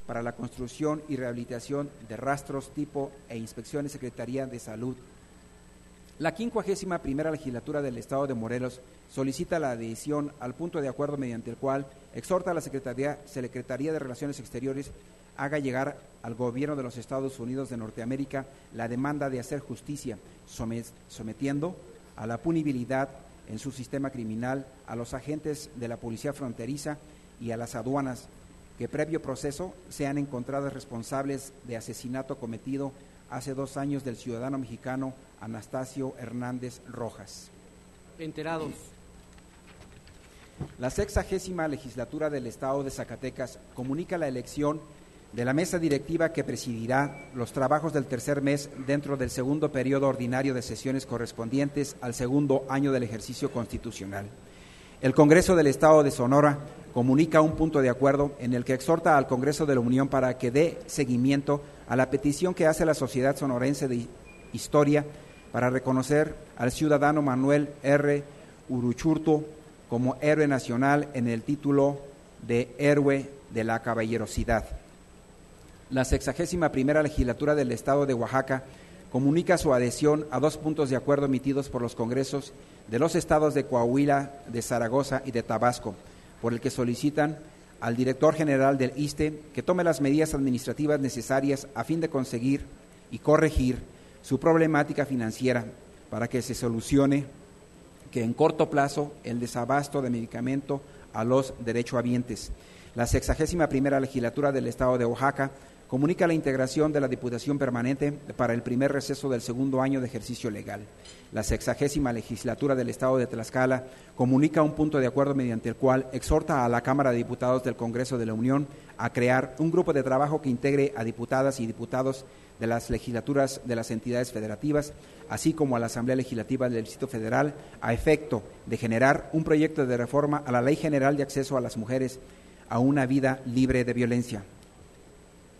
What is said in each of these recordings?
para la construcción y rehabilitación de rastros, tipo e inspecciones, Secretaría de Salud. La 51ª Legislatura del Estado de Morelos solicita la adhesión al punto de acuerdo mediante el cual exhorta a la Secretaría de Relaciones Exteriores haga llegar al gobierno de los Estados Unidos de Norteamérica la demanda de hacer justicia, sometiendo a la punibilidad en su sistema criminal a los agentes de la Policía Fronteriza y a las aduanas que previo proceso sean encontradas responsables de asesinato cometido hace 2 años del ciudadano mexicano Anastasio Hernández Rojas. Enterados. La 60ª Legislatura del Estado de Zacatecas comunica la elección de la mesa directiva que presidirá los trabajos del tercer mes dentro del segundo periodo ordinario de sesiones correspondientes al segundo año del ejercicio constitucional. El Congreso del Estado de Sonora comunica un punto de acuerdo en el que exhorta al Congreso de la Unión para que dé seguimiento a la petición que hace la Sociedad Sonorense de Historia para reconocer al ciudadano Manuel R. Uruchurtu como héroe nacional en el título de Héroe de la Caballerosidad. La 61ª Legislatura del Estado de Oaxaca comunica su adhesión a 2 puntos de acuerdo emitidos por los Congresos de los estados de Coahuila, de Zaragoza y de Tabasco, por el que solicitan al director general del ISSSTE que tome las medidas administrativas necesarias a fin de conseguir y corregir su problemática financiera para que se solucione que en corto plazo el desabasto de medicamento a los derechohabientes. La 61ª Legislatura del Estado de Oaxaca comunica la integración de la Diputación Permanente para el primer receso del segundo año de ejercicio legal. La 60ª Legislatura del Estado de Tlaxcala comunica un punto de acuerdo mediante el cual exhorta a la Cámara de Diputados del Congreso de la Unión a crear un grupo de trabajo que integre a diputadas y diputados de las legislaturas de las entidades federativas, así como a la Asamblea Legislativa del Distrito Federal, a efecto de generar un proyecto de reforma a la Ley General de Acceso a las Mujeres a una vida libre de violencia.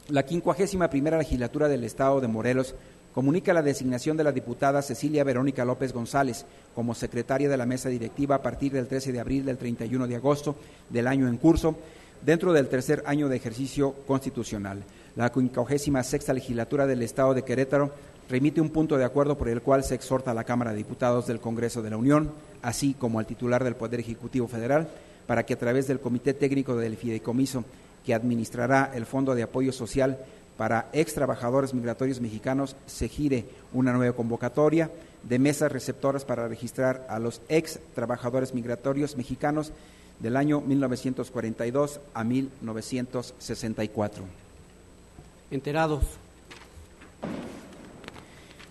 La 51ª Legislatura del Estado de Morelos comunica la designación de la diputada Cecilia Verónica López González como secretaria de la mesa directiva a partir del 13 de abril del 31 de agosto del año en curso, dentro del tercer año de ejercicio constitucional. La 56ª Legislatura del Estado de Querétaro remite un punto de acuerdo por el cual se exhorta a la Cámara de Diputados del Congreso de la Unión, así como al titular del Poder Ejecutivo Federal, para que a través del Comité Técnico del Fideicomiso que administrará el Fondo de Apoyo Social para ex trabajadores migratorios mexicanos se gire una nueva convocatoria de mesas receptoras para registrar a los ex trabajadores migratorios mexicanos del año 1942 a 1964. Enterados.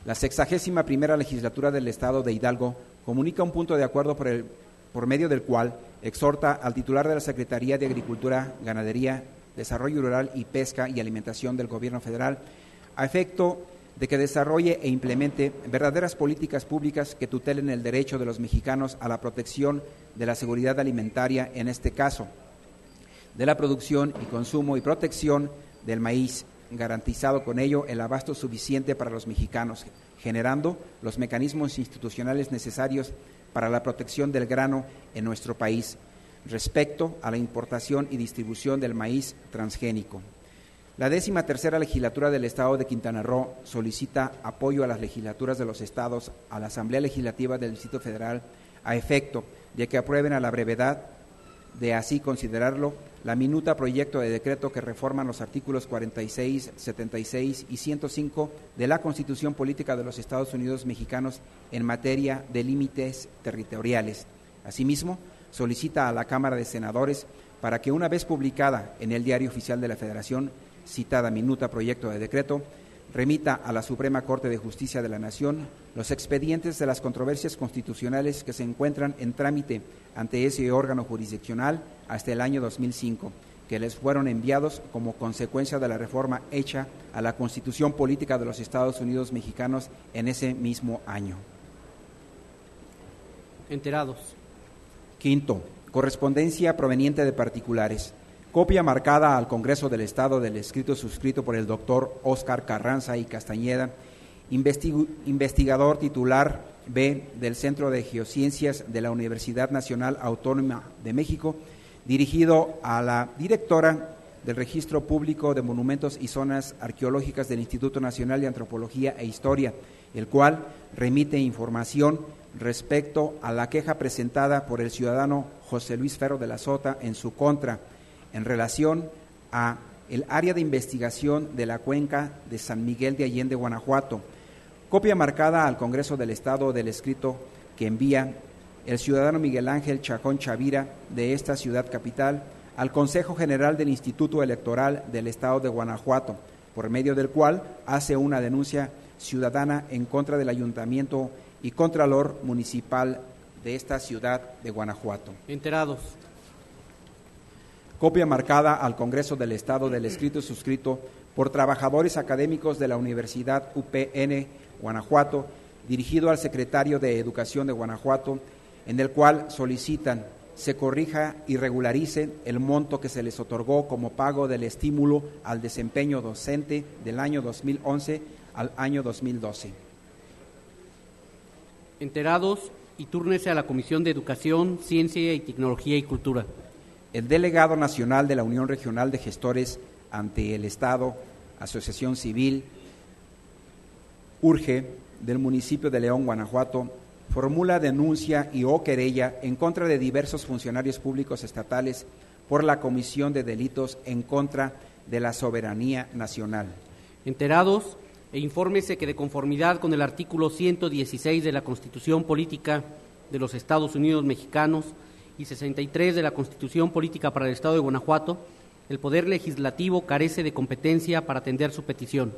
La 61ª Legislatura del Estado de Hidalgo comunica un punto de acuerdo por medio del cual exhorta al titular de la Secretaría de Agricultura, Ganadería, Desarrollo Rural y Pesca y Alimentación del Gobierno Federal a efecto de que desarrolle e implemente verdaderas políticas públicas que tutelen el derecho de los mexicanos a la protección de la seguridad alimentaria, en este caso, de la producción y consumo y protección del maíz, garantizado con ello el abasto suficiente para los mexicanos, generando los mecanismos institucionales necesarios para la protección del grano en nuestro país, respecto a la importación y distribución del maíz transgénico. La 13ª Legislatura del Estado de Quintana Roo solicita apoyo a las legislaturas de los estados, a la Asamblea Legislativa del Distrito Federal, a efecto de que aprueben a la brevedad de así considerarlo la minuta proyecto de decreto que reforman los artículos 46, 76 y 105 de la Constitución Política de los Estados Unidos Mexicanos en materia de límites territoriales. Asimismo, solicita a la Cámara de Senadores para que, una vez publicada en el Diario Oficial de la Federación, citada minuta proyecto de decreto, remita a la Suprema Corte de Justicia de la Nación los expedientes de las controversias constitucionales que se encuentran en trámite ante ese órgano jurisdiccional hasta el año 2005, que les fueron enviados como consecuencia de la reforma hecha a la Constitución Política de los Estados Unidos Mexicanos en ese mismo año. Enterados. Quinto, correspondencia proveniente de particulares. Copia marcada al Congreso del Estado del escrito suscrito por el doctor Óscar Carranza y Castañeda, investigador titular B del Centro de Geociencias de la Universidad Nacional Autónoma de México, dirigido a la directora del Registro Público de Monumentos y Zonas Arqueológicas del Instituto Nacional de Antropología e Historia, el cual remite información respecto a la queja presentada por el ciudadano José Luis Ferro de la Sota en su contra, en relación a el área de investigación de la cuenca de San Miguel de Allende, Guanajuato. Copia marcada al Congreso del Estado del escrito que envía el ciudadano Miguel Ángel Chacón Chavira de esta ciudad capital al Consejo General del Instituto Electoral del Estado de Guanajuato, por medio del cual hace una denuncia ciudadana en contra del Ayuntamiento y Contralor Municipal de esta ciudad de Guanajuato. Enterados. Copia marcada al Congreso del Estado del escrito suscrito por trabajadores académicos de la Universidad UPN Guanajuato, dirigido al secretario de Educación de Guanajuato, en el cual solicitan se corrija y regularice el monto que se les otorgó como pago del estímulo al desempeño docente del año 2011 al año 2012. Enterados y túrnese a la Comisión de Educación, Ciencia y Tecnología y Cultura. El delegado nacional de la Unión Regional de Gestores ante el Estado, Asociación Civil, URGE, del municipio de León, Guanajuato, formula denuncia y o querella en contra de diversos funcionarios públicos estatales por la comisión de delitos en contra de la soberanía nacional. Enterados e infórmese que de conformidad con el artículo 116 de la Constitución Política de los Estados Unidos Mexicanos y 63 de la Constitución Política para el Estado de Guanajuato, el Poder Legislativo carece de competencia para atender su petición.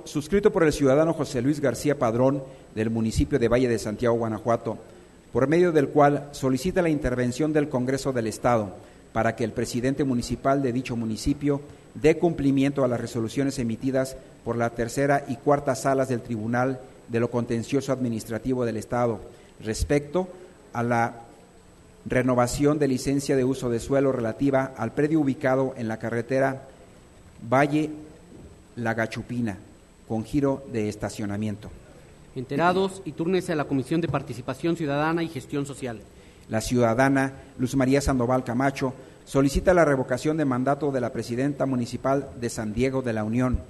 Suscrito por el ciudadano José Luis García Padrón del municipio de Valle de Santiago, Guanajuato, por medio del cual solicita la intervención del Congreso del Estado para que el presidente municipal de dicho municipio dé cumplimiento a las resoluciones emitidas por la tercera y cuarta salas del Tribunal de lo Contencioso Administrativo del Estado respecto a la renovación de licencia de uso de suelo relativa al predio ubicado en la carretera Valle La Gachupina, con giro de estacionamiento. Enterados y túrnese a la Comisión de Participación Ciudadana y Gestión Social. La ciudadana Luz María Sandoval Camacho solicita la revocación de mandato de la presidenta municipal de San Diego de la Unión.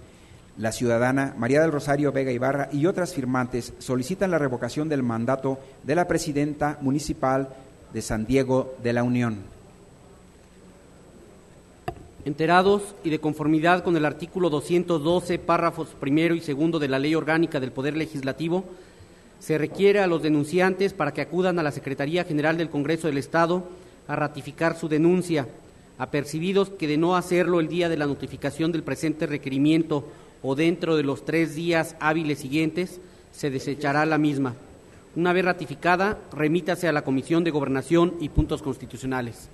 La ciudadana María del Rosario Vega Ibarra y otras firmantes solicitan la revocación del mandato de la presidenta municipal de San Diego de la Unión. Enterados y de conformidad con el artículo 212, párrafos primero y segundo de la Ley Orgánica del Poder Legislativo, se requiere a los denunciantes para que acudan a la Secretaría General del Congreso del Estado a ratificar su denuncia, apercibidos que de no hacerlo el día de la notificación del presente requerimiento o dentro de los 3 días hábiles siguientes, se desechará la misma. Una vez ratificada, remítase a la Comisión de Gobernación y Puntos Constitucionales.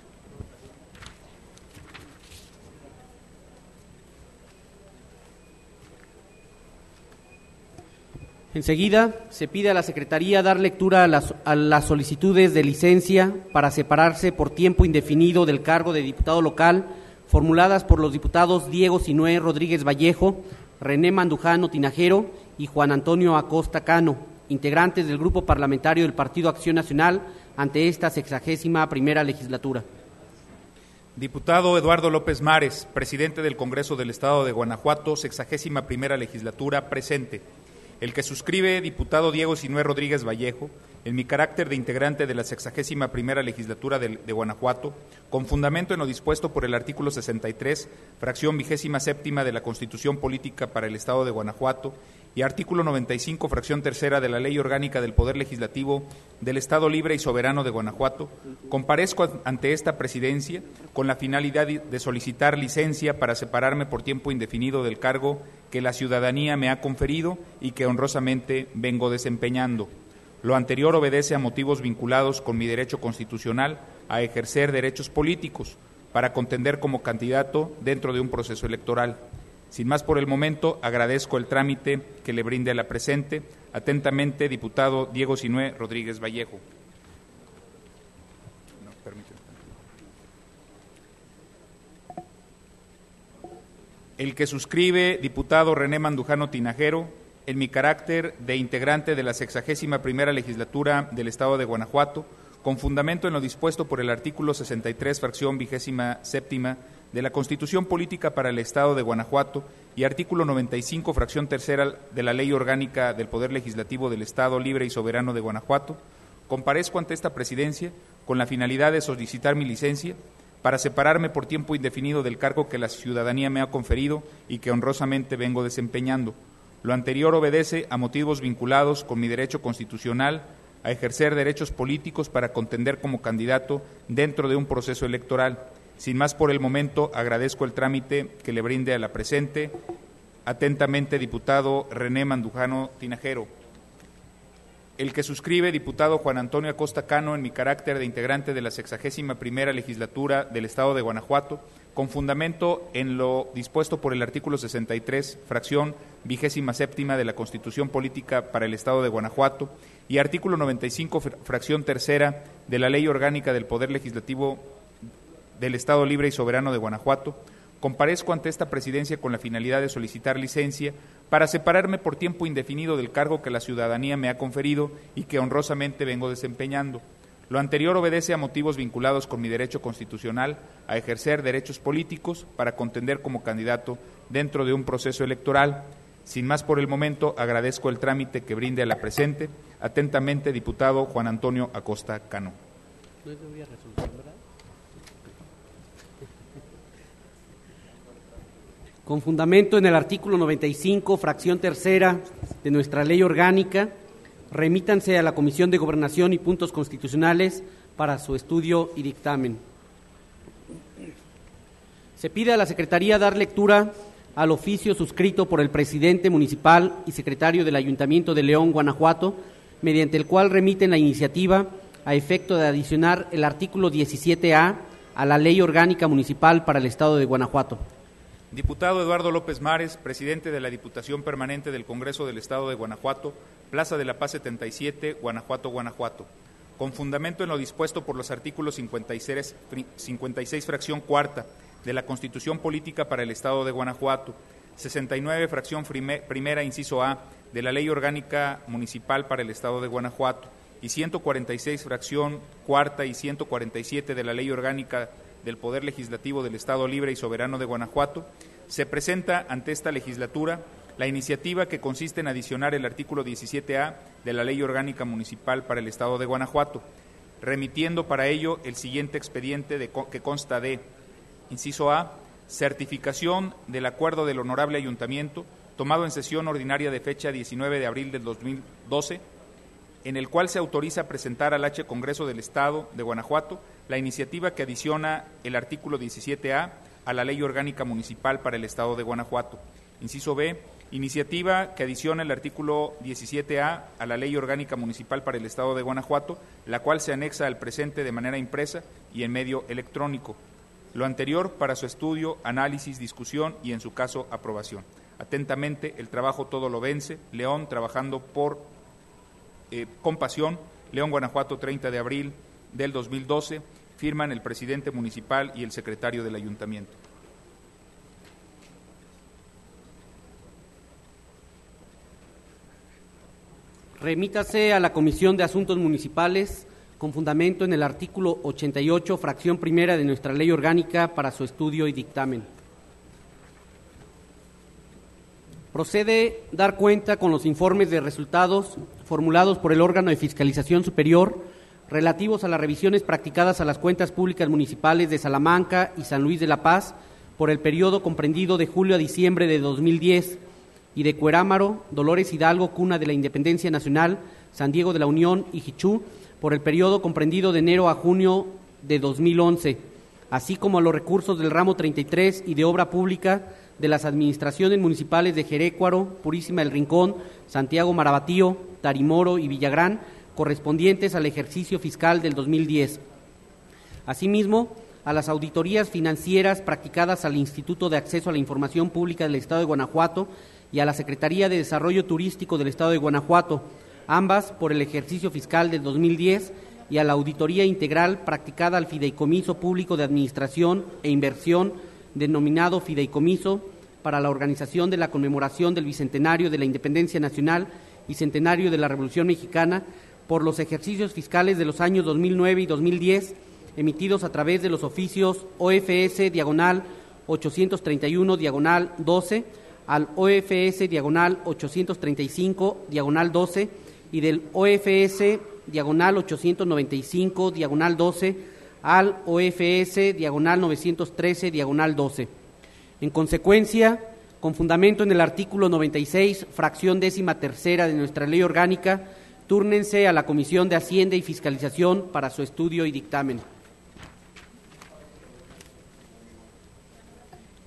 Enseguida, se pide a la Secretaría dar lectura a las solicitudes de licencia para separarse por tiempo indefinido del cargo de diputado local, formuladas por los diputados Diego Sinué Rodríguez Vallejo, René Mandujano Tinajero y Juan Antonio Acosta Cano, integrantes del Grupo Parlamentario del Partido Acción Nacional, ante esta 61ª legislatura. Diputado Eduardo López Mares, presidente del Congreso del Estado de Guanajuato, 61ª legislatura, presente. El que suscribe, diputado Diego Sinué Rodríguez Vallejo, en mi carácter de integrante de la 61ª legislatura de Guanajuato, con fundamento en lo dispuesto por el artículo 63, fracción 27ª de la Constitución Política para el Estado de Guanajuato y artículo 95, fracción tercera de la Ley Orgánica del Poder Legislativo del Estado Libre y Soberano de Guanajuato, comparezco ante esta presidencia con la finalidad de solicitar licencia para separarme por tiempo indefinido del cargo que la ciudadanía me ha conferido y que honrosamente vengo desempeñando. Lo anterior obedece a motivos vinculados con mi derecho constitucional a ejercer derechos políticos para contender como candidato dentro de un proceso electoral. Sin más por el momento, agradezco el trámite que le brinde a la presente. Atentamente, diputado Diego Sinué Rodríguez Vallejo. El que suscribe, diputado René Mandujano Tinajero, en mi carácter de integrante de la 61ª legislatura del Estado de Guanajuato, con fundamento en lo dispuesto por el artículo 63, fracción 27ª de la Constitución Política para el Estado de Guanajuato y artículo 95, fracción 3ª de la Ley Orgánica del Poder Legislativo del Estado Libre y Soberano de Guanajuato, comparezco ante esta presidencia con la finalidad de solicitar mi licencia para separarme por tiempo indefinido del cargo que la ciudadanía me ha conferido y que honrosamente vengo desempeñando. Lo anterior obedece a motivos vinculados con mi derecho constitucional a ejercer derechos políticos para contender como candidato dentro de un proceso electoral. Sin más por el momento, agradezco el trámite que le brinde a la presente. Atentamente, diputado René Mandujano Tinajero. El que suscribe, diputado Juan Antonio Acosta Cano, en mi carácter de integrante de la 61ª Legislatura del Estado de Guanajuato, con fundamento en lo dispuesto por el artículo 63, fracción 27ª de la Constitución Política para el Estado de Guanajuato y artículo 95, fracción 3ª de la Ley Orgánica del Poder Legislativo del Estado Libre y Soberano de Guanajuato, comparezco ante esta presidencia con la finalidad de solicitar licencia para separarme por tiempo indefinido del cargo que la ciudadanía me ha conferido y que honrosamente vengo desempeñando. Lo anterior obedece a motivos vinculados con mi derecho constitucional a ejercer derechos políticos para contender como candidato dentro de un proceso electoral. Sin más por el momento, agradezco el trámite que brinde a la presente. Atentamente, diputado Juan Antonio Acosta Cano. Con fundamento en el artículo 95, fracción 3ª de nuestra ley orgánica, remítanse a la Comisión de Gobernación y Puntos Constitucionales para su estudio y dictamen. Se pide a la Secretaría dar lectura al oficio suscrito por el presidente municipal y secretario del Ayuntamiento de León, Guanajuato, mediante el cual remiten la iniciativa a efecto de adicionar el artículo 17A a la Ley Orgánica Municipal para el Estado de Guanajuato. Diputado Eduardo López Mares, presidente de la Diputación Permanente del Congreso del Estado de Guanajuato, Plaza de la Paz 77, Guanajuato, Guanajuato. Con fundamento en lo dispuesto por los artículos 56, fracción 4ª de la Constitución Política para el Estado de Guanajuato, 69, fracción 1ª, inciso A, de la Ley Orgánica Municipal para el Estado de Guanajuato, y 146, fracción 4ª y 147 de la Ley Orgánica del Poder Legislativo del Estado Libre y Soberano de Guanajuato, se presenta ante esta legislatura la iniciativa que consiste en adicionar el artículo 17A de la Ley Orgánica Municipal para el Estado de Guanajuato, remitiendo para ello el siguiente expediente que consta de: inciso A, certificación del acuerdo del Honorable Ayuntamiento tomado en sesión ordinaria de fecha 19 de abril del 2012, en el cual se autoriza a presentar al H. Congreso del Estado de Guanajuato la iniciativa que adiciona el artículo 17A a la Ley Orgánica Municipal para el Estado de Guanajuato. Inciso B, iniciativa que adiciona el artículo 17A a la Ley Orgánica Municipal para el Estado de Guanajuato, la cual se anexa al presente de manera impresa y en medio electrónico. Lo anterior para su estudio, análisis, discusión y, en su caso, aprobación. Atentamente, el trabajo todo lo vence. León, trabajando con pasión. León, Guanajuato, 30 de abril del 2012. Firman el presidente municipal y el secretario del ayuntamiento. Remítase a la Comisión de Asuntos Municipales con fundamento en el artículo 88, fracción 1ª de nuestra ley orgánica para su estudio y dictamen. Procede dar cuenta con los informes de resultados formulados por el órgano de fiscalización superior relativos a las revisiones practicadas a las cuentas públicas municipales de Salamanca y San Luis de la Paz por el periodo comprendido de julio a diciembre de 2010 y de Cuerámaro, Dolores Hidalgo, cuna de la Independencia Nacional, San Diego de la Unión y Jichú por el periodo comprendido de enero a junio de 2011, así como los recursos del ramo 33 y de obra pública de las administraciones municipales de Jerécuaro, Purísima del Rincón, Santiago Marabatío, Tarimoro y Villagrán, correspondientes al ejercicio fiscal del 2010. Asimismo, a las auditorías financieras practicadas al Instituto de Acceso a la Información Pública del Estado de Guanajuato y a la Secretaría de Desarrollo Turístico del Estado de Guanajuato, ambas por el ejercicio fiscal del 2010, y a la auditoría integral practicada al Fideicomiso Público de Administración e Inversión, denominado Fideicomiso para la organización de la conmemoración del Bicentenario de la Independencia Nacional y Centenario de la Revolución Mexicana, por los ejercicios fiscales de los años 2009 y 2010, emitidos a través de los oficios OFS-831-12 al OFS-835-12 y del OFS-895-12 al OFS-913-12. En consecuencia, con fundamento en el artículo 96, fracción 13ª de nuestra Ley Orgánica, túrnense a la Comisión de Hacienda y Fiscalización para su estudio y dictamen.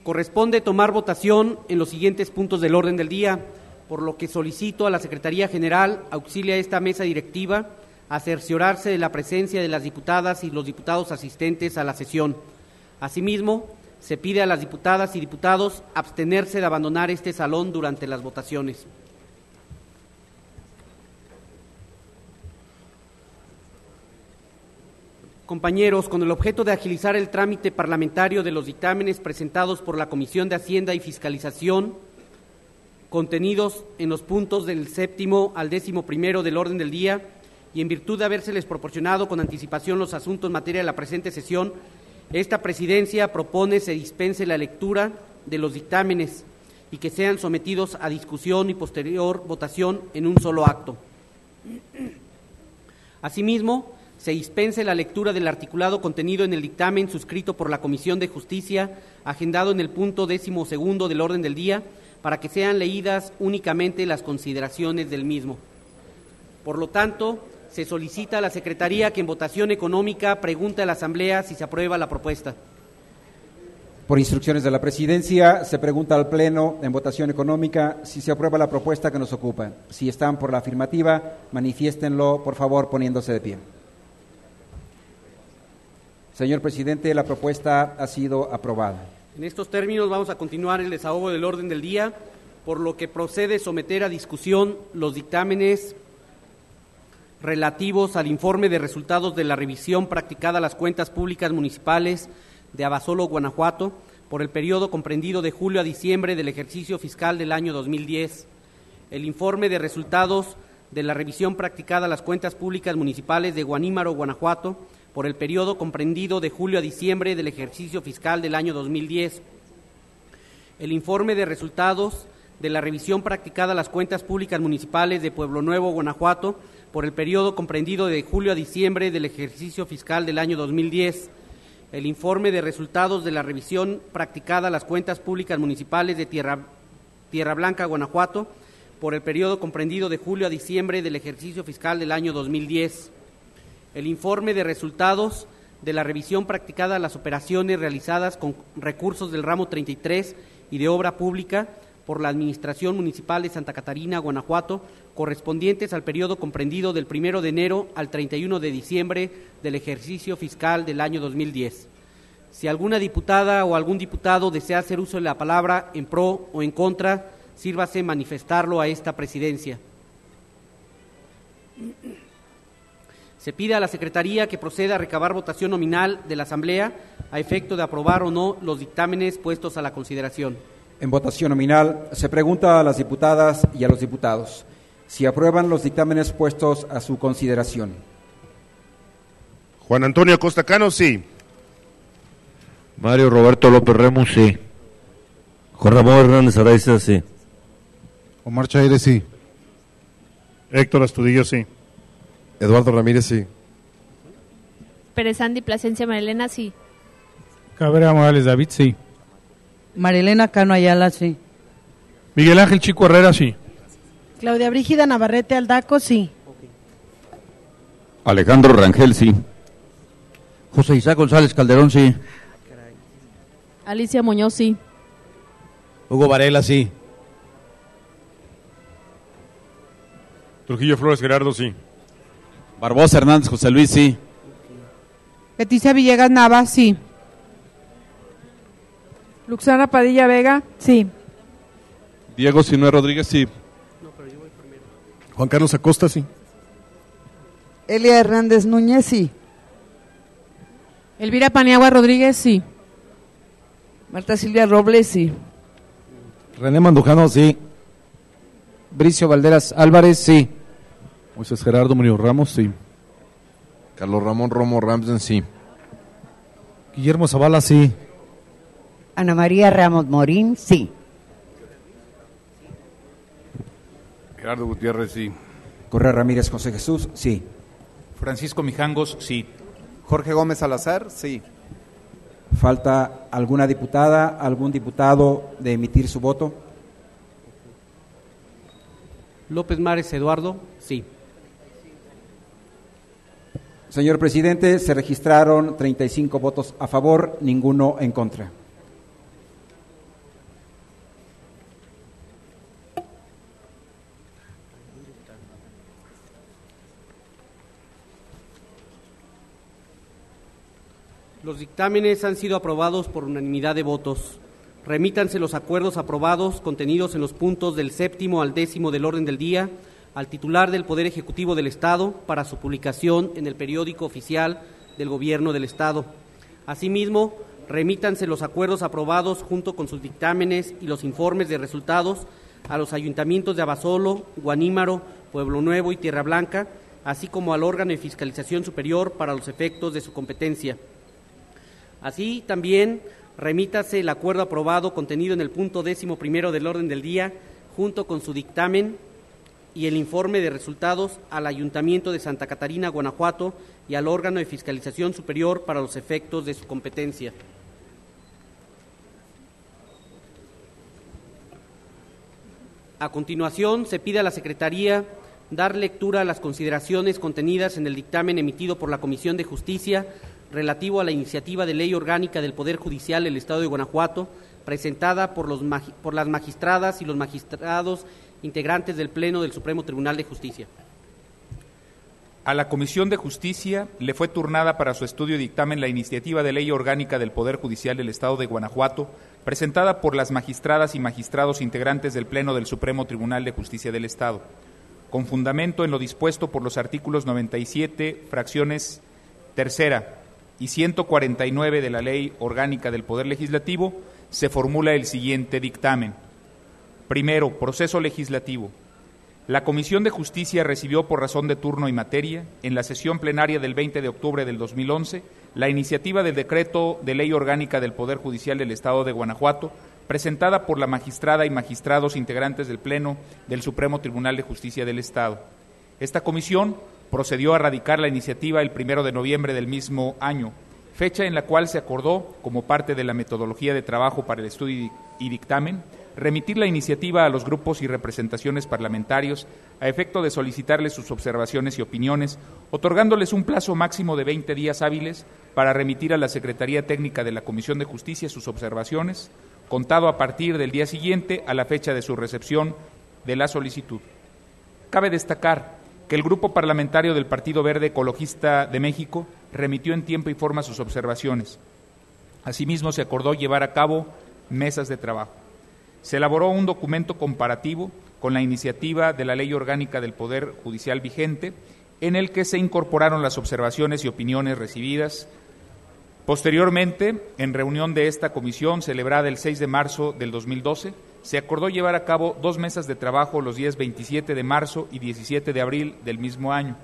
Corresponde tomar votación en los siguientes puntos del orden del día, por lo que solicito a la Secretaría General auxilie a esta mesa directiva a cerciorarse de la presencia de las diputadas y los diputados asistentes a la sesión. Asimismo, se pide a las diputadas y diputados abstenerse de abandonar este salón durante las votaciones. Compañeros, con el objeto de agilizar el trámite parlamentario de los dictámenes presentados por la Comisión de Hacienda y Fiscalización, contenidos en los puntos del 7º al 11º del orden del día, y en virtud de habérseles proporcionado con anticipación los asuntos en materia de la presente sesión, esta presidencia propone se dispense la lectura de los dictámenes y que sean sometidos a discusión y posterior votación en un solo acto. Asimismo, se dispense la lectura del articulado contenido en el dictamen suscrito por la Comisión de Justicia, agendado en el punto 12º del orden del día, para que sean leídas únicamente las consideraciones del mismo. Por lo tanto, se solicita a la Secretaría que en votación económica pregunte a la Asamblea si se aprueba la propuesta. Por instrucciones de la Presidencia, se pregunta al Pleno en votación económica si se aprueba la propuesta que nos ocupa. Si están por la afirmativa, manifiéstenlo, por favor, poniéndose de pie. Señor Presidente, la propuesta ha sido aprobada. En estos términos vamos a continuar el desahogo del orden del día, por lo que procede someter a discusión los dictámenes relativos al informe de resultados de la revisión practicada a las cuentas públicas municipales de Abasolo, Guanajuato, por el periodo comprendido de julio a diciembre del ejercicio fiscal del año 2010. El informe de resultados de la revisión practicada a las cuentas públicas municipales de Guanímaro, Guanajuato, por el periodo comprendido de julio a diciembre del ejercicio fiscal del año 2010. El informe de resultados de la revisión practicada a las cuentas públicas municipales de Pueblo Nuevo, Guanajuato, por el periodo comprendido de julio a diciembre del ejercicio fiscal del año 2010. El informe de resultados de la revisión practicada a las cuentas públicas municipales de Tierra Blanca, Guanajuato, por el periodo comprendido de julio a diciembre del ejercicio fiscal del año 2010. El informe de resultados de la revisión practicada a las operaciones realizadas con recursos del ramo 33 y de obra pública por la Administración Municipal de Santa Catarina, Guanajuato, correspondientes al periodo comprendido del 1 de enero al 31 de diciembre del ejercicio fiscal del año 2010. Si alguna diputada o algún diputado desea hacer uso de la palabra en pro o en contra, sírvase manifestarlo a esta presidencia. Se pide a la Secretaría que proceda a recabar votación nominal de la Asamblea a efecto de aprobar o no los dictámenes puestos a la consideración. En votación nominal, se pregunta a las diputadas y a los diputados si aprueban los dictámenes puestos a su consideración. Juan Antonio Acosta Cano, sí. Mario Roberto López Remus, sí. Juan Ramón Hernández Araiza, sí. Omar Chaire, sí. Héctor Astudillo, sí. Eduardo Ramírez, sí. Pérez Andy Plasencia Marilena, sí. Cabrera Morales David, sí. Marilena Cano Ayala, sí. Miguel Ángel Chico Herrera, sí. Claudia Brígida Navarrete Aldaco, sí. Alejandro Rangel, sí. José Isaac González Calderón, sí. Alicia Muñoz, sí. Hugo Varela, sí. Trujillo Flores Gerardo, sí. Barbosa Hernández José Luis, sí. Leticia Villegas Nava, sí. Luxana Padilla Vega, sí. Diego Sinué Rodríguez, sí. Juan Carlos Acosta, sí. Elia Hernández Núñez, sí. Elvira Paniagua Rodríguez, sí. Marta Silvia Robles, sí. René Mandujano, sí. Bricio Valderas Álvarez, sí. Moisés Gerardo Murillo Ramos, sí. Carlos Ramón Romo Ramsen, sí. Guillermo Zavala, sí. Ana María Ramos Morín, sí. Gerardo Gutiérrez, sí. Correa Ramírez José Jesús, sí. Francisco Mijangos, sí. Jorge Gómez Salazar, sí. ¿Falta alguna diputada, algún diputado de emitir su voto? López Mares Eduardo, sí. Señor presidente, se registraron 35 votos a favor, ninguno en contra. Los dictámenes han sido aprobados por unanimidad de votos. Remítanse los acuerdos aprobados contenidos en los puntos del 7º al 10º del orden del día al titular del Poder Ejecutivo del Estado para su publicación en el periódico oficial del Gobierno del Estado. Asimismo, remítanse los acuerdos aprobados junto con sus dictámenes y los informes de resultados a los ayuntamientos de Abasolo, Guanímaro, Pueblo Nuevo y Tierra Blanca, así como al órgano de fiscalización superior para los efectos de su competencia. Así también remítase el acuerdo aprobado contenido en el punto 11º del orden del día, junto con su dictamen y el informe de resultados al Ayuntamiento de Santa Catarina, Guanajuato, y al órgano de fiscalización superior para los efectos de su competencia. A continuación, se pide a la Secretaría dar lectura a las consideraciones contenidas en el dictamen emitido por la Comisión de Justicia relativo a la iniciativa de ley orgánica del Poder Judicial del Estado de Guanajuato, presentada por las magistradas y los magistrados integrantes del Pleno del Supremo Tribunal de Justicia. A la Comisión de Justicia le fue turnada para su estudio y dictamen la iniciativa de ley orgánica del Poder Judicial del Estado de Guanajuato, presentada por las magistradas y magistrados integrantes del Pleno del Supremo Tribunal de Justicia del Estado, con fundamento en lo dispuesto por los artículos 97, fracciones tercera y 149 de la Ley Orgánica del Poder Legislativo, se formula el siguiente dictamen. Primero, proceso legislativo. La Comisión de Justicia recibió por razón de turno y materia, en la sesión plenaria del 20 de octubre del 2011, la iniciativa del decreto de Ley Orgánica del Poder Judicial del Estado de Guanajuato, presentada por la magistrada y magistrados integrantes del Pleno del Supremo Tribunal de Justicia del Estado. Esta comisión procedió a radicar la iniciativa el 1 de noviembre del mismo año, fecha en la cual se acordó, como parte de la metodología de trabajo para el estudio y dictamen, remitir la iniciativa a los grupos y representaciones parlamentarios a efecto de solicitarles sus observaciones y opiniones, otorgándoles un plazo máximo de 20 días hábiles para remitir a la Secretaría Técnica de la Comisión de Justicia sus observaciones, contado a partir del día siguiente a la fecha de su recepción de la solicitud. Cabe destacar que el Grupo Parlamentario del Partido Verde Ecologista de México remitió en tiempo y forma sus observaciones. Asimismo, se acordó llevar a cabo mesas de trabajo. Se elaboró un documento comparativo con la iniciativa de la Ley Orgánica del Poder Judicial vigente, en el que se incorporaron las observaciones y opiniones recibidas. Posteriormente, en reunión de esta comisión celebrada el 6 de marzo del 2012, se acordó llevar a cabo 2 mesas de trabajo los días 27 de marzo y 17 de abril del mismo año.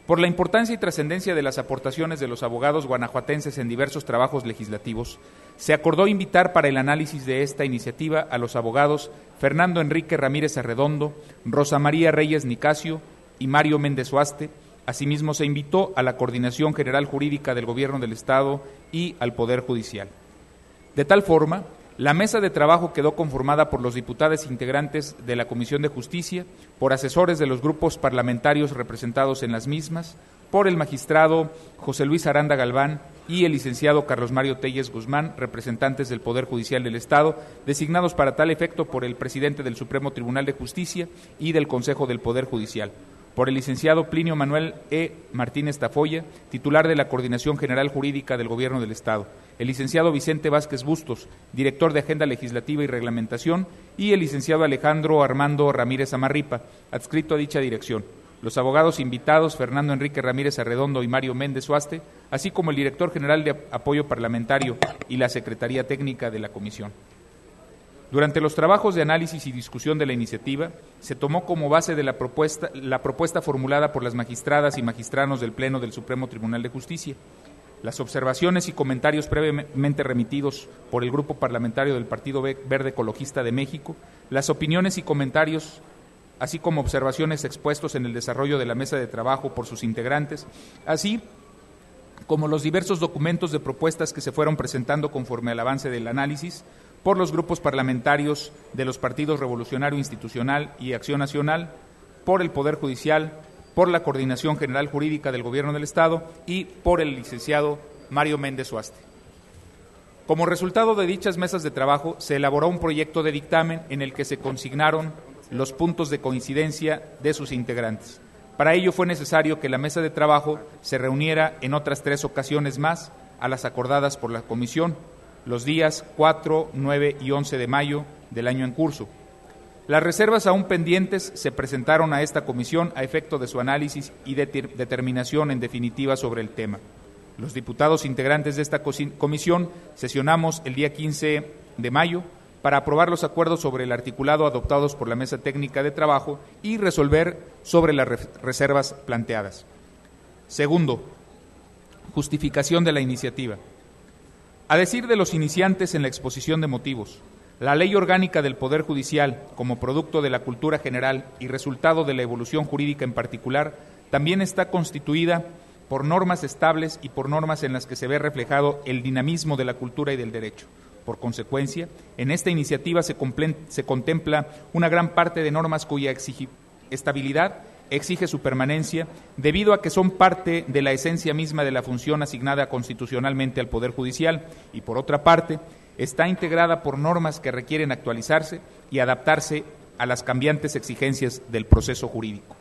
Por la importancia y trascendencia de las aportaciones de los abogados guanajuatenses en diversos trabajos legislativos, se acordó invitar para el análisis de esta iniciativa a los abogados Fernando Enrique Ramírez Arredondo, Rosa María Reyes Nicasio y Mario Méndez Huaste. Asimismo, se invitó a la Coordinación General Jurídica del Gobierno del Estado y al Poder Judicial. De tal forma, la mesa de trabajo quedó conformada por los diputados integrantes de la Comisión de Justicia, por asesores de los grupos parlamentarios representados en las mismas, por el magistrado José Luis Aranda Galván y el licenciado Carlos Mario Telles Guzmán, representantes del Poder Judicial del Estado, designados para tal efecto por el presidente del Supremo Tribunal de Justicia y del Consejo del Poder Judicial, por el licenciado Plinio Manuel E. Martínez Tafoya, titular de la Coordinación General Jurídica del Gobierno del Estado, el licenciado Vicente Vázquez Bustos, director de Agenda Legislativa y Reglamentación, y el licenciado Alejandro Armando Ramírez Amarripa, adscrito a dicha dirección. Los abogados invitados, Fernando Enrique Ramírez Arredondo y Mario Méndez Huaste, así como el director general de Apoyo Parlamentario y la Secretaría Técnica de la Comisión. Durante los trabajos de análisis y discusión de la iniciativa, se tomó como base de la propuesta formulada por las magistradas y magistrados del Pleno del Supremo Tribunal de Justicia, las observaciones y comentarios previamente remitidos por el Grupo Parlamentario del Partido Verde Ecologista de México, las opiniones y comentarios, así como observaciones expuestos en el desarrollo de la mesa de trabajo por sus integrantes, así como los diversos documentos de propuestas que se fueron presentando conforme al avance del análisis por los grupos parlamentarios de los partidos Revolucionario Institucional y Acción Nacional, por el Poder Judicial, por la Coordinación General Jurídica del Gobierno del Estado y por el licenciado Mario Méndez Huaste. Como resultado de dichas mesas de trabajo, se elaboró un proyecto de dictamen en el que se consignaron los puntos de coincidencia de sus integrantes. Para ello fue necesario que la mesa de trabajo se reuniera en otras 3 ocasiones más a las acordadas por la comisión, los días 4, 9 y 11 de mayo del año en curso. Las reservas aún pendientes se presentaron a esta comisión a efecto de su análisis y determinación en definitiva sobre el tema. Los diputados integrantes de esta comisión sesionamos el día 15 de mayo para aprobar los acuerdos sobre el articulado adoptados por la Mesa Técnica de Trabajo y resolver sobre las reservas planteadas. Segundo, justificación de la iniciativa. A decir de los iniciantes en la exposición de motivos, la Ley Orgánica del Poder Judicial, como producto de la cultura general y resultado de la evolución jurídica en particular, también está constituida por normas estables y por normas en las que se ve reflejado el dinamismo de la cultura y del derecho. Por consecuencia, en esta iniciativa se contempla una gran parte de normas cuya estabilidad exige su permanencia, debido a que son parte de la esencia misma de la función asignada constitucionalmente al Poder Judicial, y por otra parte, está integrada por normas que requieren actualizarse y adaptarse a las cambiantes exigencias del proceso jurídico.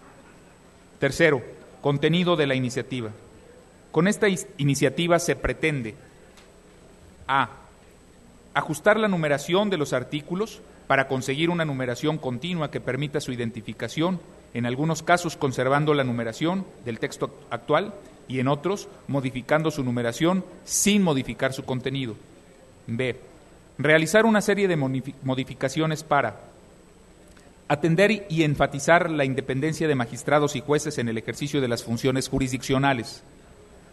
Tercero, contenido de la iniciativa. Con esta iniciativa se pretende a. Ajustar la numeración de los artículos para conseguir una numeración continua que permita su identificación, en algunos casos conservando la numeración del texto actual y en otros modificando su numeración sin modificar su contenido. B. Realizar una serie de modificaciones para atender y enfatizar la independencia de magistrados y jueces en el ejercicio de las funciones jurisdiccionales.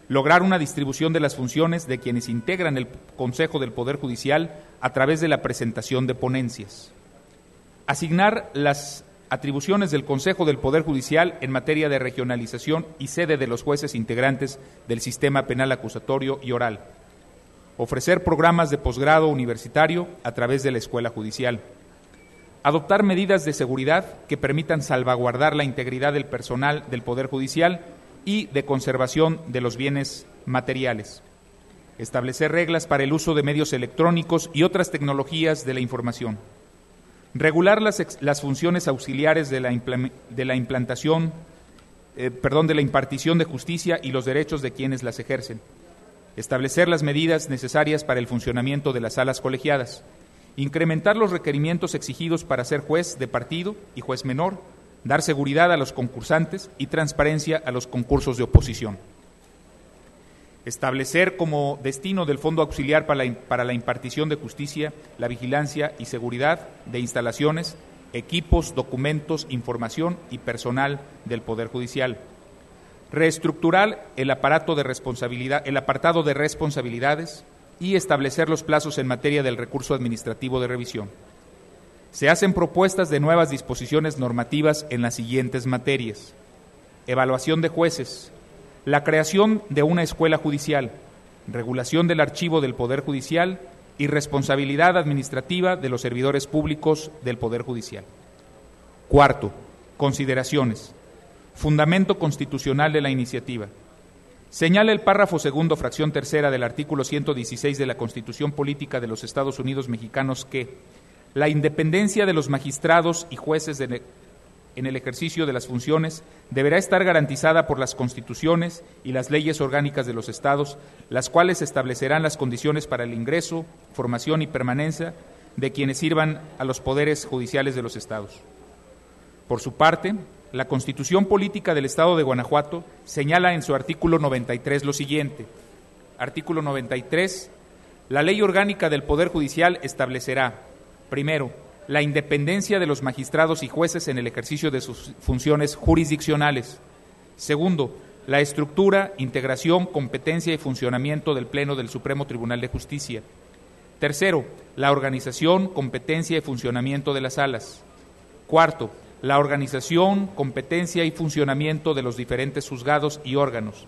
Lograr una distribución de las funciones de quienes integran el Consejo del Poder Judicial a través de la presentación de ponencias. Asignar las atribuciones del Consejo del Poder Judicial en materia de regionalización y sede de los jueces integrantes del sistema penal acusatorio y oral. Ofrecer programas de posgrado universitario a través de la Escuela Judicial. Adoptar medidas de seguridad que permitan salvaguardar la integridad del personal del Poder Judicial y de conservación de los bienes materiales. Establecer reglas para el uso de medios electrónicos y otras tecnologías de la información. Regular las funciones auxiliares de la impartición de justicia y los derechos de quienes las ejercen. Establecer las medidas necesarias para el funcionamiento de las salas colegiadas. Incrementar los requerimientos exigidos para ser juez de partido y juez menor. Dar seguridad a los concursantes y transparencia a los concursos de oposición. Establecer como destino del Fondo Auxiliar para la impartición de justicia la vigilancia y seguridad de instalaciones, equipos, documentos, información y personal del Poder Judicial. Reestructurar el apartado de responsabilidades y establecer los plazos en materia del recurso administrativo de revisión. Se hacen propuestas de nuevas disposiciones normativas en las siguientes materias: evaluación de jueces, la creación de una escuela judicial, regulación del archivo del Poder Judicial y responsabilidad administrativa de los servidores públicos del Poder Judicial. Cuarto, consideraciones. Fundamento constitucional de la iniciativa. Señala el párrafo segundo, fracción tercera del artículo 116 de la Constitución Política de los Estados Unidos Mexicanos que la independencia de los magistrados y jueces en el ejercicio de las funciones deberá estar garantizada por las constituciones y las leyes orgánicas de los estados, las cuales establecerán las condiciones para el ingreso, formación y permanencia de quienes sirvan a los poderes judiciales de los estados. Por su parte, la Constitución Política del Estado de Guanajuato señala en su artículo 93 lo siguiente. Artículo 93. La Ley Orgánica del Poder Judicial establecerá Primero, la independencia de los magistrados y jueces en el ejercicio de sus funciones jurisdiccionales. Segundo, la estructura, integración, competencia y funcionamiento del Pleno del Supremo Tribunal de Justicia. Tercero, la organización, competencia y funcionamiento de las salas. Cuarto, la organización, competencia y funcionamiento de los diferentes juzgados y órganos.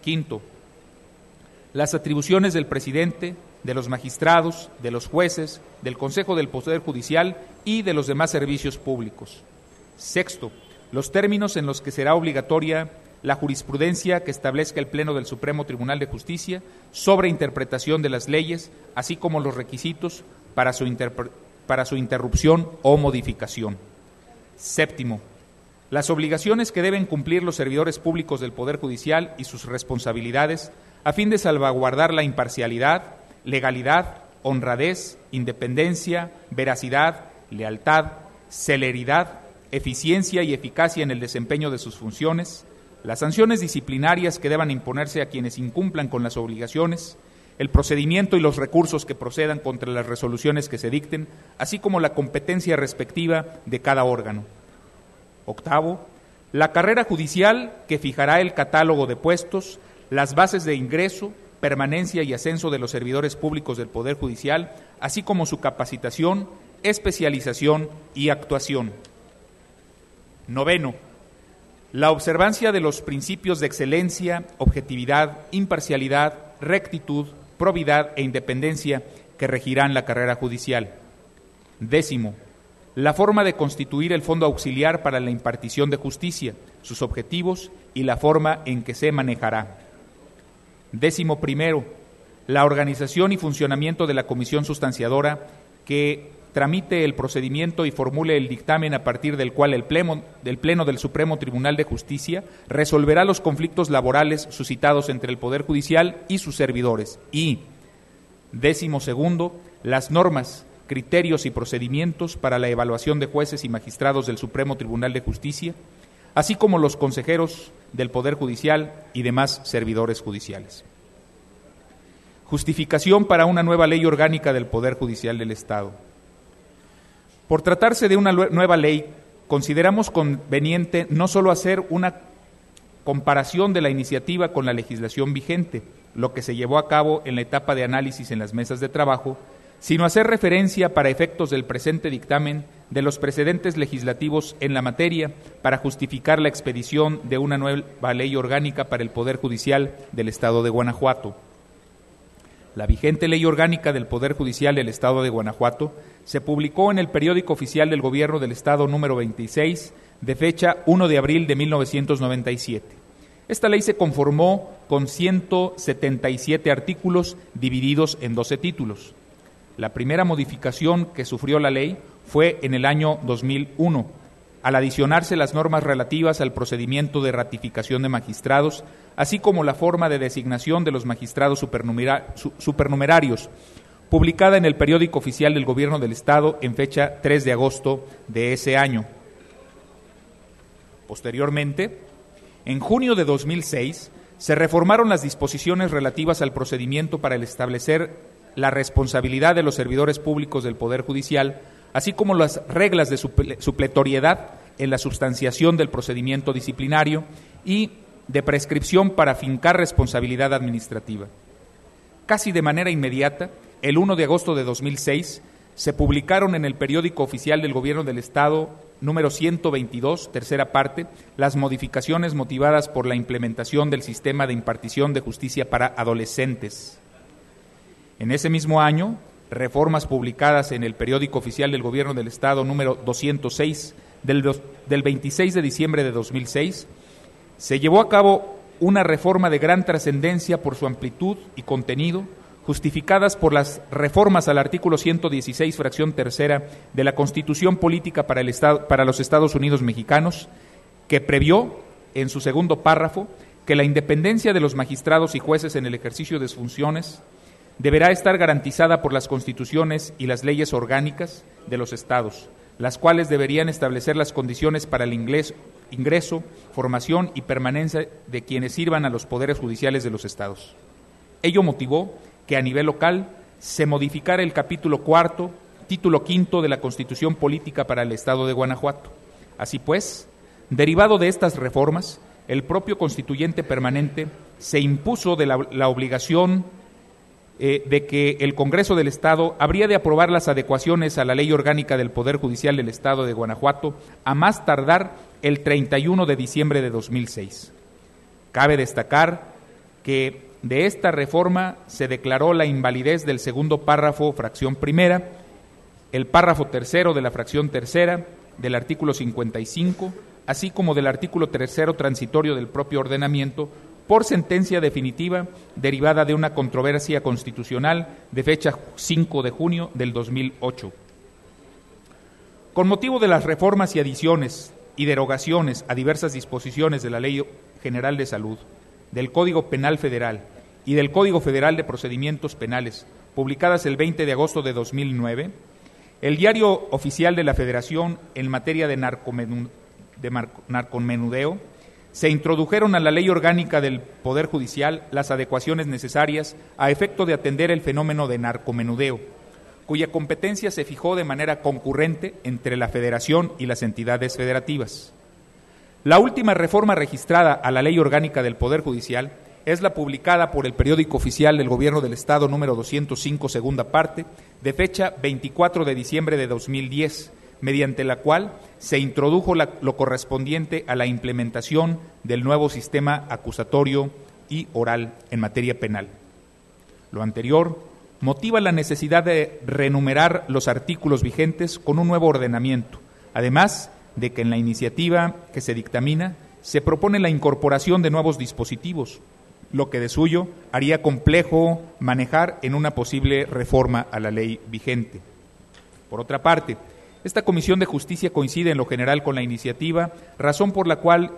Quinto, las atribuciones del presidente, de los magistrados, de los jueces, del Consejo del Poder Judicial y de los demás servicios públicos. Sexto, los términos en los que será obligatoria la jurisprudencia que establezca el Pleno del Supremo Tribunal de Justicia sobre interpretación de las leyes, así como los requisitos para su interrupción o modificación. Séptimo, las obligaciones que deben cumplir los servidores públicos del Poder Judicial y sus responsabilidades a fin de salvaguardar la imparcialidad, legalidad, honradez, independencia, veracidad, lealtad, celeridad, eficiencia y eficacia en el desempeño de sus funciones, las sanciones disciplinarias que deban imponerse a quienes incumplan con las obligaciones, el procedimiento y los recursos que procedan contra las resoluciones que se dicten, así como la competencia respectiva de cada órgano. Octavo, la carrera judicial que fijará el catálogo de puestos, las bases de ingreso, permanencia y ascenso de los servidores públicos del Poder Judicial, así como su capacitación, especialización y actuación. Noveno, la observancia de los principios de excelencia, objetividad, imparcialidad, rectitud, probidad e independencia que regirán la carrera judicial. Décimo, la forma de constituir el Fondo Auxiliar para la impartición de justicia, sus objetivos y la forma en que se manejará. Décimo primero, la organización y funcionamiento de la comisión sustanciadora que tramite el procedimiento y formule el dictamen a partir del cual el Pleno del Supremo Tribunal de Justicia resolverá los conflictos laborales suscitados entre el Poder Judicial y sus servidores. Y, décimo segundo, las normas, criterios y procedimientos para la evaluación de jueces y magistrados del Supremo Tribunal de Justicia, así como los consejeros del Poder Judicial y demás servidores judiciales. Justificación para una nueva ley orgánica del Poder Judicial del Estado. Por tratarse de una nueva ley, consideramos conveniente no solo hacer una comparación de la iniciativa con la legislación vigente, lo que se llevó a cabo en la etapa de análisis en las mesas de trabajo, sino hacer referencia para efectos del presente dictamen de los precedentes legislativos en la materia para justificar la expedición de una nueva ley orgánica para el Poder Judicial del Estado de Guanajuato. La vigente Ley Orgánica del Poder Judicial del Estado de Guanajuato se publicó en el Periódico Oficial del Gobierno del Estado número 26, de fecha 1 de abril de 1997. Esta ley se conformó con 177 artículos divididos en 12 títulos. La primera modificación que sufrió la ley fue en el año 2001, al adicionarse las normas relativas al procedimiento de ratificación de magistrados, así como la forma de designación de los magistrados supernumerarios, publicada en el Periódico Oficial del Gobierno del Estado en fecha 3 de agosto de ese año. Posteriormente, en junio de 2006, se reformaron las disposiciones relativas al procedimiento para el establecer la responsabilidad de los servidores públicos del Poder Judicial, así como las reglas de supletoriedad en la substanciación del procedimiento disciplinario y de prescripción para fincar responsabilidad administrativa. Casi de manera inmediata, el 1 de agosto de 2006, se publicaron en el Periódico Oficial del Gobierno del Estado, número 122, tercera parte, las modificaciones motivadas por la implementación del sistema de impartición de justicia para adolescentes. En ese mismo año, reformas publicadas en el Periódico Oficial del Gobierno del Estado, número 206, del 26 de diciembre de 2006, se llevó a cabo una reforma de gran trascendencia por su amplitud y contenido, justificadas por las reformas al artículo 116, fracción tercera, de la Constitución Política para los Estados Unidos Mexicanos, que previó, en su segundo párrafo, que la independencia de los magistrados y jueces en el ejercicio de sus funciones deberá estar garantizada por las constituciones y las leyes orgánicas de los estados, las cuales deberían establecer las condiciones para el ingreso, formación y permanencia de quienes sirvan a los poderes judiciales de los estados. Ello motivó que a nivel local se modificara el capítulo cuarto, título quinto de la Constitución Política para el Estado de Guanajuato. Así pues, derivado de estas reformas, el propio constituyente permanente se impuso de la obligación de que el Congreso del Estado habría de aprobar las adecuaciones a la Ley Orgánica del Poder Judicial del Estado de Guanajuato a más tardar el 31 de diciembre de 2006. Cabe destacar que de esta reforma se declaró la invalidez del segundo párrafo, fracción primera, el párrafo tercero de la fracción tercera del artículo 55, así como del artículo tercero transitorio del propio ordenamiento, por sentencia definitiva derivada de una controversia constitucional de fecha 5 de junio del 2008. Con motivo de las reformas y adiciones y derogaciones a diversas disposiciones de la Ley General de Salud, del Código Penal Federal y del Código Federal de Procedimientos Penales, publicadas el 20 de agosto de 2009, el Diario Oficial de la Federación en materia de narcomenudeo, se introdujeron a la Ley Orgánica del Poder Judicial las adecuaciones necesarias a efecto de atender el fenómeno de narcomenudeo, cuya competencia se fijó de manera concurrente entre la Federación y las entidades federativas. La última reforma registrada a la Ley Orgánica del Poder Judicial es la publicada por el Periódico Oficial del Gobierno del Estado número 205, segunda parte, de fecha 24 de diciembre de 2010, mediante la cual se introdujo lo correspondiente a la implementación del nuevo sistema acusatorio y oral en materia penal. Lo anterior motiva la necesidad de renumerar los artículos vigentes con un nuevo ordenamiento, además de que en la iniciativa que se dictamina se propone la incorporación de nuevos dispositivos, lo que de suyo haría complejo manejar en una posible reforma a la ley vigente. Por otra parte, esta Comisión de Justicia coincide en lo general con la iniciativa, razón por la cual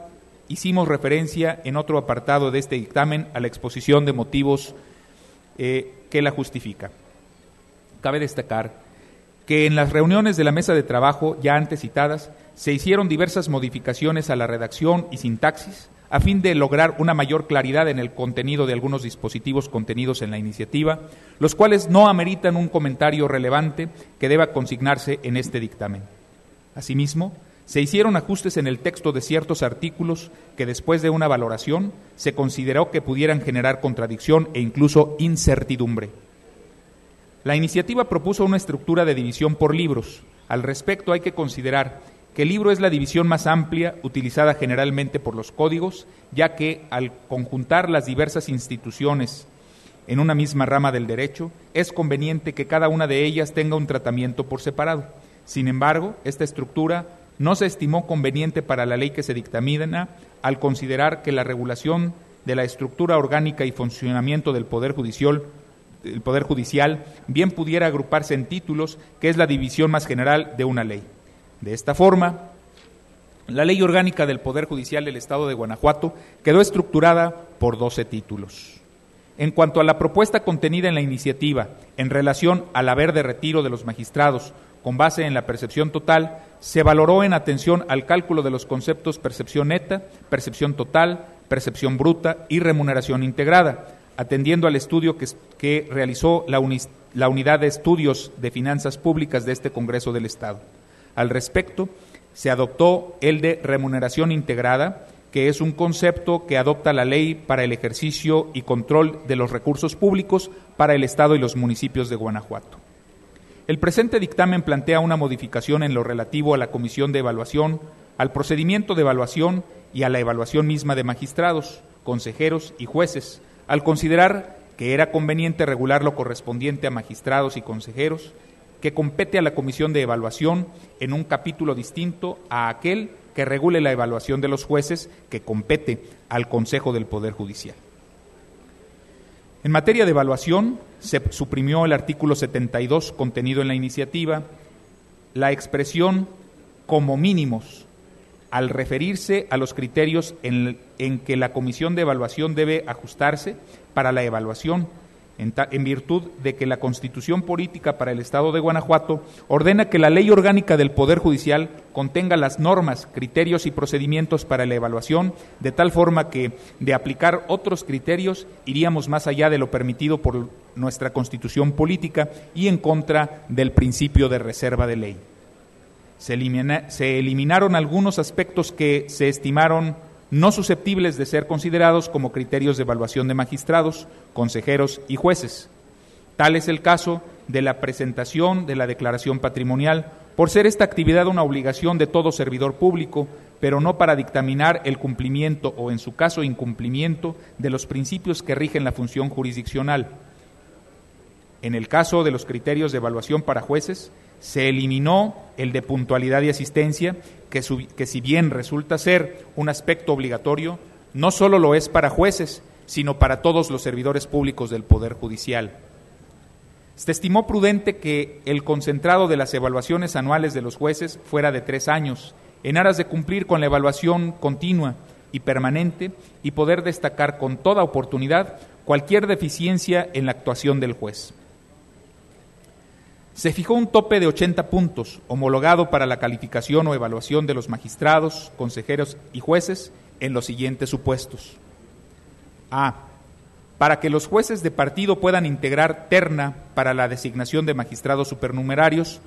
hicimos referencia en otro apartado de este dictamen a la exposición de motivos que la justifica. Cabe destacar que en las reuniones de la mesa de trabajo ya antes citadas se hicieron diversas modificaciones a la redacción y sintaxis a fin de lograr una mayor claridad en el contenido de algunos dispositivos contenidos en la iniciativa, los cuales no ameritan un comentario relevante que deba consignarse en este dictamen. Asimismo, se hicieron ajustes en el texto de ciertos artículos que después de una valoración se consideró que pudieran generar contradicción e incluso incertidumbre. La iniciativa propuso una estructura de división por libros. Al respecto hay que considerar que el libro es la división más amplia utilizada generalmente por los códigos, ya que al conjuntar las diversas instituciones en una misma rama del derecho, es conveniente que cada una de ellas tenga un tratamiento por separado. Sin embargo, esta estructura no se estimó conveniente para la ley que se dictamina al considerar que la regulación de la estructura orgánica y funcionamiento del Poder Judicial bien pudiera agruparse en títulos, que es la división más general de una ley. De esta forma, la Ley Orgánica del Poder Judicial del Estado de Guanajuato quedó estructurada por 12 títulos. En cuanto a la propuesta contenida en la iniciativa en relación al haber de retiro de los magistrados con base en la percepción total, se valoró en atención al cálculo de los conceptos percepción neta, percepción total, percepción bruta y remuneración integrada, atendiendo al estudio que realizó la Unidad de Estudios de Finanzas Públicas de este Congreso del Estado. Al respecto, se adoptó el de remuneración integrada, que es un concepto que adopta la ley para el ejercicio y control de los recursos públicos para el Estado y los municipios de Guanajuato. El presente dictamen plantea una modificación en lo relativo a la comisión de evaluación, al procedimiento de evaluación y a la evaluación misma de magistrados, consejeros y jueces, al considerar que era conveniente regular lo correspondiente a magistrados y consejeros, que compete a la Comisión de Evaluación en un capítulo distinto a aquel que regule la evaluación de los jueces, que compete al Consejo del Poder Judicial. En materia de evaluación, se suprimió el artículo 72 contenido en la iniciativa, la expresión como mínimos, al referirse a los criterios en que la Comisión de Evaluación debe ajustarse para la evaluación, en virtud de que la Constitución Política para el Estado de Guanajuato ordena que la Ley Orgánica del Poder Judicial contenga las normas, criterios y procedimientos para la evaluación, de tal forma que, de aplicar otros criterios, iríamos más allá de lo permitido por nuestra Constitución Política y en contra del principio de reserva de ley. Se eliminaron algunos aspectos que se estimaron no susceptibles de ser considerados como criterios de evaluación de magistrados, consejeros y jueces. Tal es el caso de la presentación de la declaración patrimonial, por ser esta actividad una obligación de todo servidor público, pero no para dictaminar el cumplimiento o, en su caso, incumplimiento de los principios que rigen la función jurisdiccional. En el caso de los criterios de evaluación para jueces, se eliminó el de puntualidad y asistencia, que si bien resulta ser un aspecto obligatorio, no solo lo es para jueces, sino para todos los servidores públicos del Poder Judicial. Se estimó prudente que el concentrado de las evaluaciones anuales de los jueces fuera de 3 años, en aras de cumplir con la evaluación continua y permanente y poder destacar con toda oportunidad cualquier deficiencia en la actuación del juez. Se fijó un tope de 80 puntos, homologado para la calificación o evaluación de los magistrados, consejeros y jueces en los siguientes supuestos. A. Para que los jueces de partido puedan integrar terna para la designación de magistrados supernumerarios,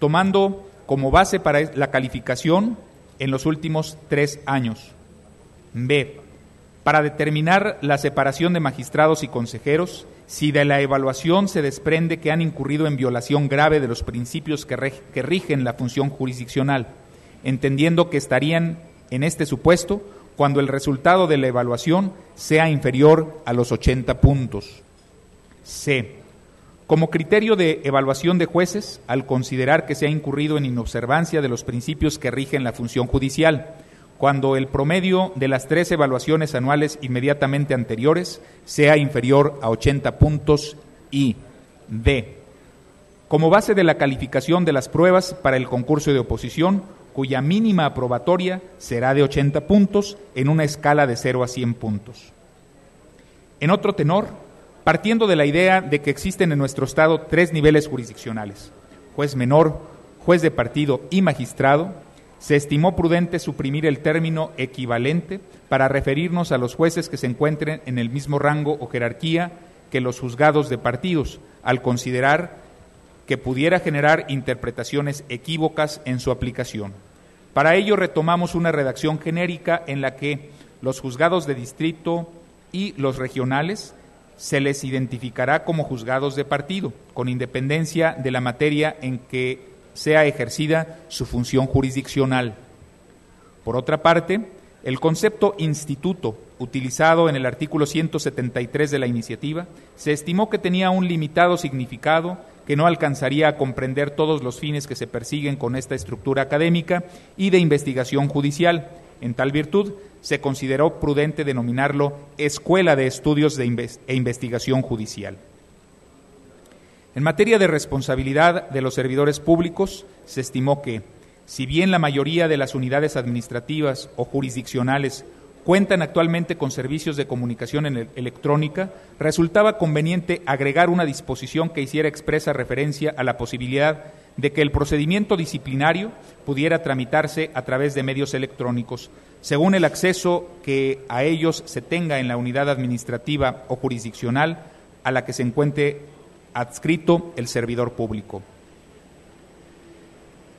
tomando como base para la calificación en los últimos 3 años. B. Para determinar la separación de magistrados y consejeros, si de la evaluación se desprende que han incurrido en violación grave de los principios que rigen la función jurisdiccional, entendiendo que estarían en este supuesto cuando el resultado de la evaluación sea inferior a los 80 puntos. C. Como criterio de evaluación de jueces, al considerar que se ha incurrido en inobservancia de los principios que rigen la función judicial, cuando el promedio de las 3 evaluaciones anuales inmediatamente anteriores sea inferior a 80 puntos, y D. Como base de la calificación de las pruebas para el concurso de oposición, cuya mínima aprobatoria será de 80 puntos en una escala de 0 a 100 puntos. En otro tenor, partiendo de la idea de que existen en nuestro Estado 3 niveles jurisdiccionales, juez menor, juez de partido y magistrado, se estimó prudente suprimir el término equivalente para referirnos a los jueces que se encuentren en el mismo rango o jerarquía que los juzgados de partidos, al considerar que pudiera generar interpretaciones equívocas en su aplicación. Para ello retomamos una redacción genérica en la que los juzgados de distrito y los regionales se les identificará como juzgados de partido, con independencia de la materia en que sea ejercida su función jurisdiccional. Por otra parte, el concepto instituto, utilizado en el artículo 173 de la iniciativa, se estimó que tenía un limitado significado que no alcanzaría a comprender todos los fines que se persiguen con esta estructura académica y de investigación judicial. En tal virtud, se consideró prudente denominarlo Escuela de Estudios e Investigación Judicial. En materia de responsabilidad de los servidores públicos, se estimó que, si bien la mayoría de las unidades administrativas o jurisdiccionales cuentan actualmente con servicios de comunicación electrónica, resultaba conveniente agregar una disposición que hiciera expresa referencia a la posibilidad de que el procedimiento disciplinario pudiera tramitarse a través de medios electrónicos, según el acceso que a ellos se tenga en la unidad administrativa o jurisdiccional a la que se encuentre adscrito el servidor público.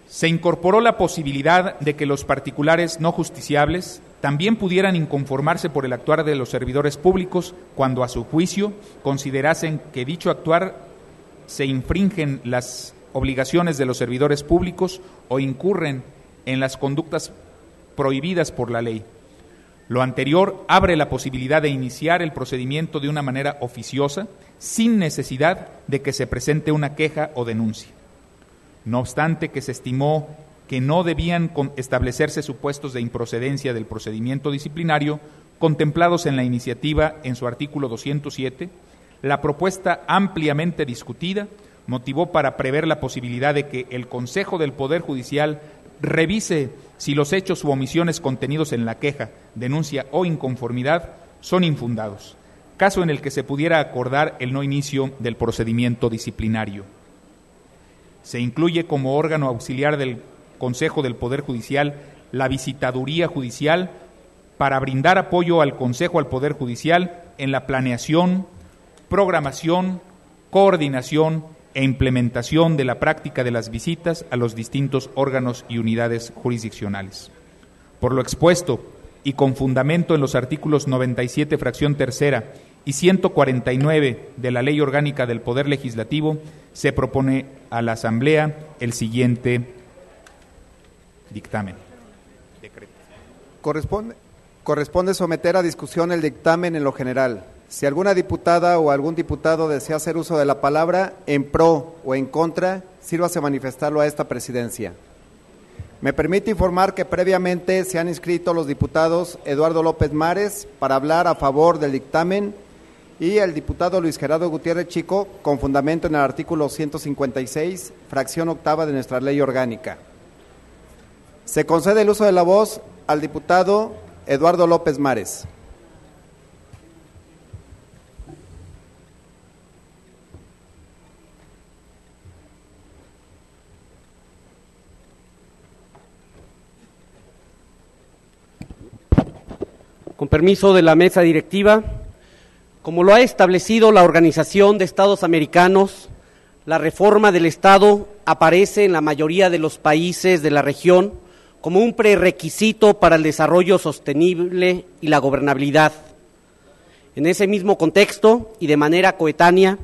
Se incorporó la posibilidad de que los particulares no justiciables también pudieran inconformarse por el actuar de los servidores públicos cuando a su juicio considerasen que dicho actuar se infringen las obligaciones de los servidores públicos o incurren en las conductas prohibidas por la ley. Lo anterior abre la posibilidad de iniciar el procedimiento de una manera oficiosa, sin necesidad de que se presente una queja o denuncia. No obstante que se estimó que no debían establecerse supuestos de improcedencia del procedimiento disciplinario contemplados en la iniciativa en su artículo 207, la propuesta ampliamente discutida motivó para prever la posibilidad de que el Consejo del Poder Judicial revise si los hechos u omisiones contenidos en la queja, denuncia o inconformidad son infundados, caso en el que se pudiera acordar el no inicio del procedimiento disciplinario. Se incluye como órgano auxiliar del Consejo del Poder Judicial la Visitaduría Judicial para brindar apoyo al Consejo al Poder Judicial en la planeación, programación, coordinación e implementación de la práctica de las visitas a los distintos órganos y unidades jurisdiccionales. Por lo expuesto, y con fundamento en los artículos 97, fracción tercera, y 149 de la Ley Orgánica del Poder Legislativo, se propone a la Asamblea el siguiente dictamen. Decreto. Corresponde someter a discusión el dictamen en lo general. Si alguna diputada o algún diputado desea hacer uso de la palabra en pro o en contra, sírvase manifestarlo a esta presidencia. Me permite informar que previamente se han inscrito los diputados Eduardo López Mares para hablar a favor del dictamen y el diputado Luis Gerardo Gutiérrez Chico con fundamento en el artículo 156, fracción octava de nuestra ley orgánica. Se concede el uso de la voz al diputado Eduardo López Mares. Con permiso de la mesa directiva, como lo ha establecido la Organización de Estados Americanos, la reforma del Estado aparece en la mayoría de los países de la región como un prerequisito para el desarrollo sostenible y la gobernabilidad. En ese mismo contexto y de manera coetánea,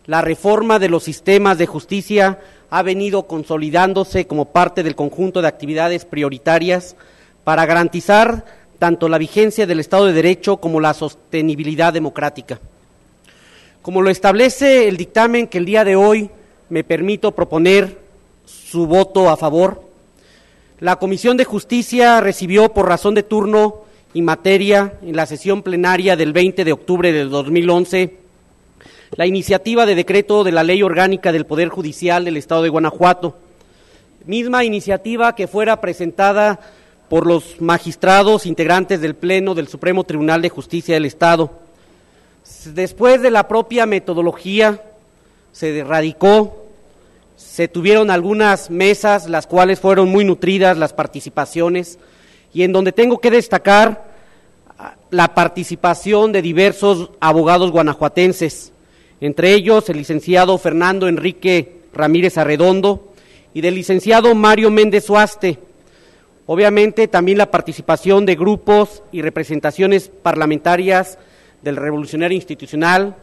la reforma de los sistemas de justicia ha venido consolidándose como parte del conjunto de actividades prioritarias para garantizar tanto la vigencia del Estado de Derecho como la sostenibilidad democrática. Como lo establece el dictamen que el día de hoy me permito proponer su voto a favor, la Comisión de Justicia recibió por razón de turno y materia en la sesión plenaria del 20 de octubre de 2011 la iniciativa de decreto de la Ley Orgánica del Poder Judicial del Estado de Guanajuato, misma iniciativa que fuera presentada por los magistrados integrantes del Pleno del Supremo Tribunal de Justicia del Estado. Después de la propia metodología se radicó, se tuvieron algunas mesas, las cuales fueron muy nutridas las participaciones, y en donde tengo que destacar la participación de diversos abogados guanajuatenses, entre ellos el licenciado Fernando Enrique Ramírez Arredondo y del licenciado Mario Méndez Suaste. Obviamente también la participación de grupos y representaciones parlamentarias del Revolucionario Institucional,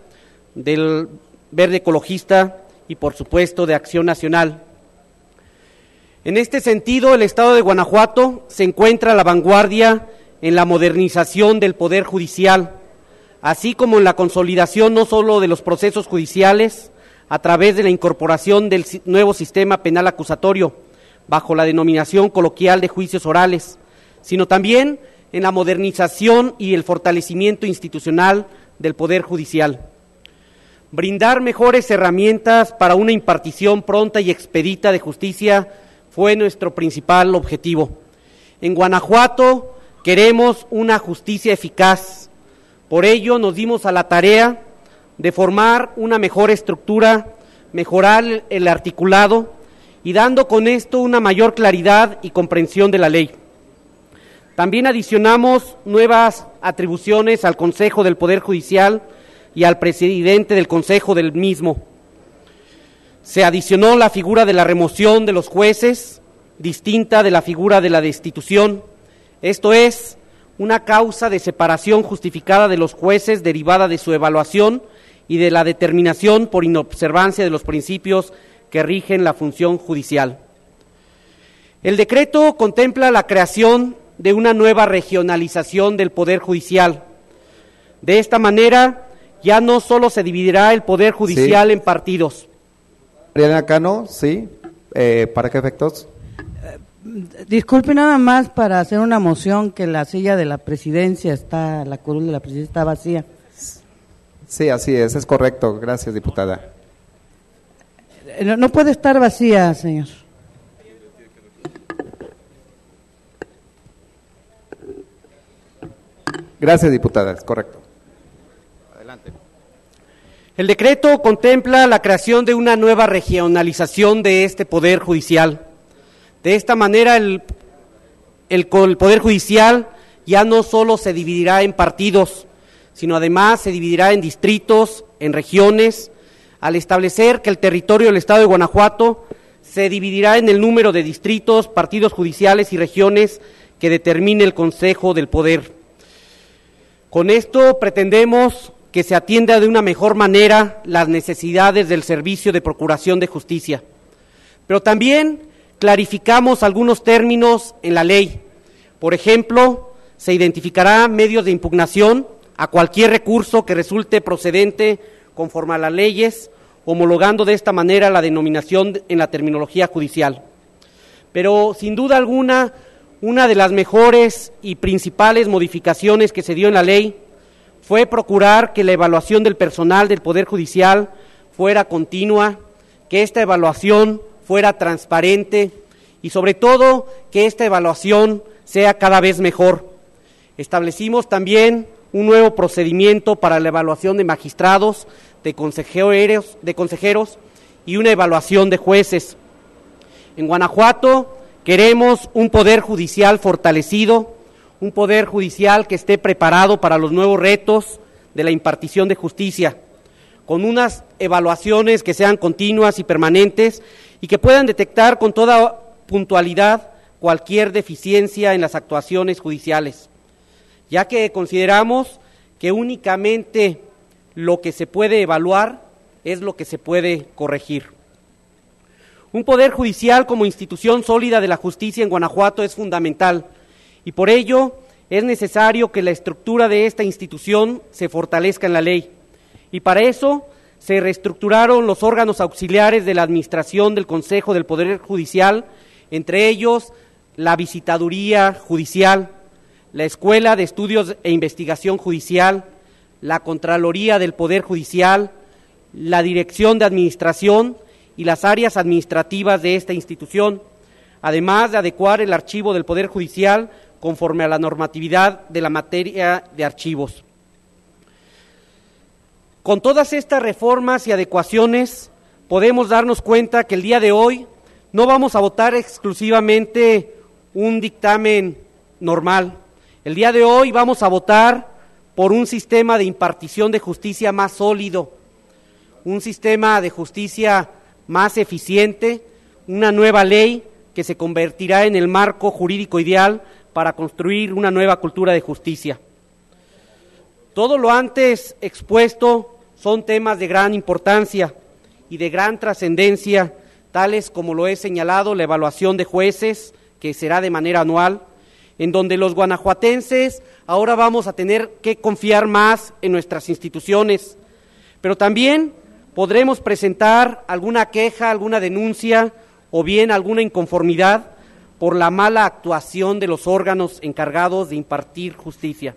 del Verde Ecologista y por supuesto de Acción Nacional. En este sentido, el Estado de Guanajuato se encuentra a la vanguardia en la modernización del Poder Judicial, así como en la consolidación no solo de los procesos judiciales a través de la incorporación del nuevo sistema penal acusatorio, bajo la denominación coloquial de juicios orales, sino también en la modernización y el fortalecimiento institucional del Poder Judicial. Brindar mejores herramientas para una impartición pronta y expedita de justicia fue nuestro principal objetivo. En Guanajuato queremos una justicia eficaz. Por ello nos dimos a la tarea de formar una mejor estructura, mejorar el articulado y dando con esto una mayor claridad y comprensión de la ley. También adicionamos nuevas atribuciones al Consejo del Poder Judicial y al presidente del Consejo del mismo. Se adicionó la figura de la remoción de los jueces, distinta de la figura de la destitución. Esto es, una causa de separación justificada de los jueces derivada de su evaluación y de la determinación por inobservancia de los principios que rigen la función judicial. El decreto contempla la creación de una nueva regionalización del Poder Judicial. De esta manera, ya no solo se dividirá el Poder Judicial en partidos. Mariana Cano, sí. ¿Para qué efectos? Disculpe, nada más para hacer una moción que la silla de la presidencia está, la curul de la presidencia está vacía. Sí, así es correcto. Gracias, diputada. No puede estar vacía, señor. Gracias, diputada, es correcto. Adelante. Adelante. El decreto contempla la creación de una nueva regionalización de este Poder Judicial. De esta manera, el Poder Judicial ya no solo se dividirá en partidos, sino además se dividirá en distritos, en regiones, al establecer que el territorio del Estado de Guanajuato se dividirá en el número de distritos, partidos judiciales y regiones que determine el Consejo del Poder. Con esto pretendemos que se atienda de una mejor manera las necesidades del servicio de procuración de justicia. Pero también clarificamos algunos términos en la ley. Por ejemplo, se identificará medios de impugnación a cualquier recurso que resulte procedente conforme a las leyes, homologando de esta manera la denominación en la terminología judicial. Pero, sin duda alguna, una de las mejores y principales modificaciones que se dio en la ley fue procurar que la evaluación del personal del Poder Judicial fuera continua, que esta evaluación fuera transparente y, sobre todo, que esta evaluación sea cada vez mejor. Establecimos también un nuevo procedimiento para la evaluación de magistrados, de consejeros y una evaluación de jueces. En Guanajuato queremos un Poder Judicial fortalecido, un Poder Judicial que esté preparado para los nuevos retos de la impartición de justicia, con unas evaluaciones que sean continuas y permanentes y que puedan detectar con toda puntualidad cualquier deficiencia en las actuaciones judiciales, ya que consideramos que únicamente lo que se puede evaluar es lo que se puede corregir. Un Poder Judicial como institución sólida de la justicia en Guanajuato es fundamental y por ello es necesario que la estructura de esta institución se fortalezca en la ley. Y para eso se reestructuraron los órganos auxiliares de la administración del Consejo del Poder Judicial, entre ellos la Visitaduría Judicial, la Escuela de Estudios e Investigación Judicial, la Contraloría del Poder Judicial, la Dirección de Administración y las áreas administrativas de esta institución, además de adecuar el archivo del Poder Judicial conforme a la normatividad de la materia de archivos. Con todas estas reformas y adecuaciones, podemos darnos cuenta que el día de hoy no vamos a votar exclusivamente un dictamen normal. El día de hoy vamos a votar por un sistema de impartición de justicia más sólido, un sistema de justicia más eficiente, una nueva ley que se convertirá en el marco jurídico ideal para construir una nueva cultura de justicia. Todo lo antes expuesto son temas de gran importancia y de gran trascendencia, tales como lo he señalado, la evaluación de jueces, que será de manera anual, en donde los guanajuatenses ahora vamos a tener que confiar más en nuestras instituciones, pero también podremos presentar alguna queja, alguna denuncia o bien alguna inconformidad por la mala actuación de los órganos encargados de impartir justicia.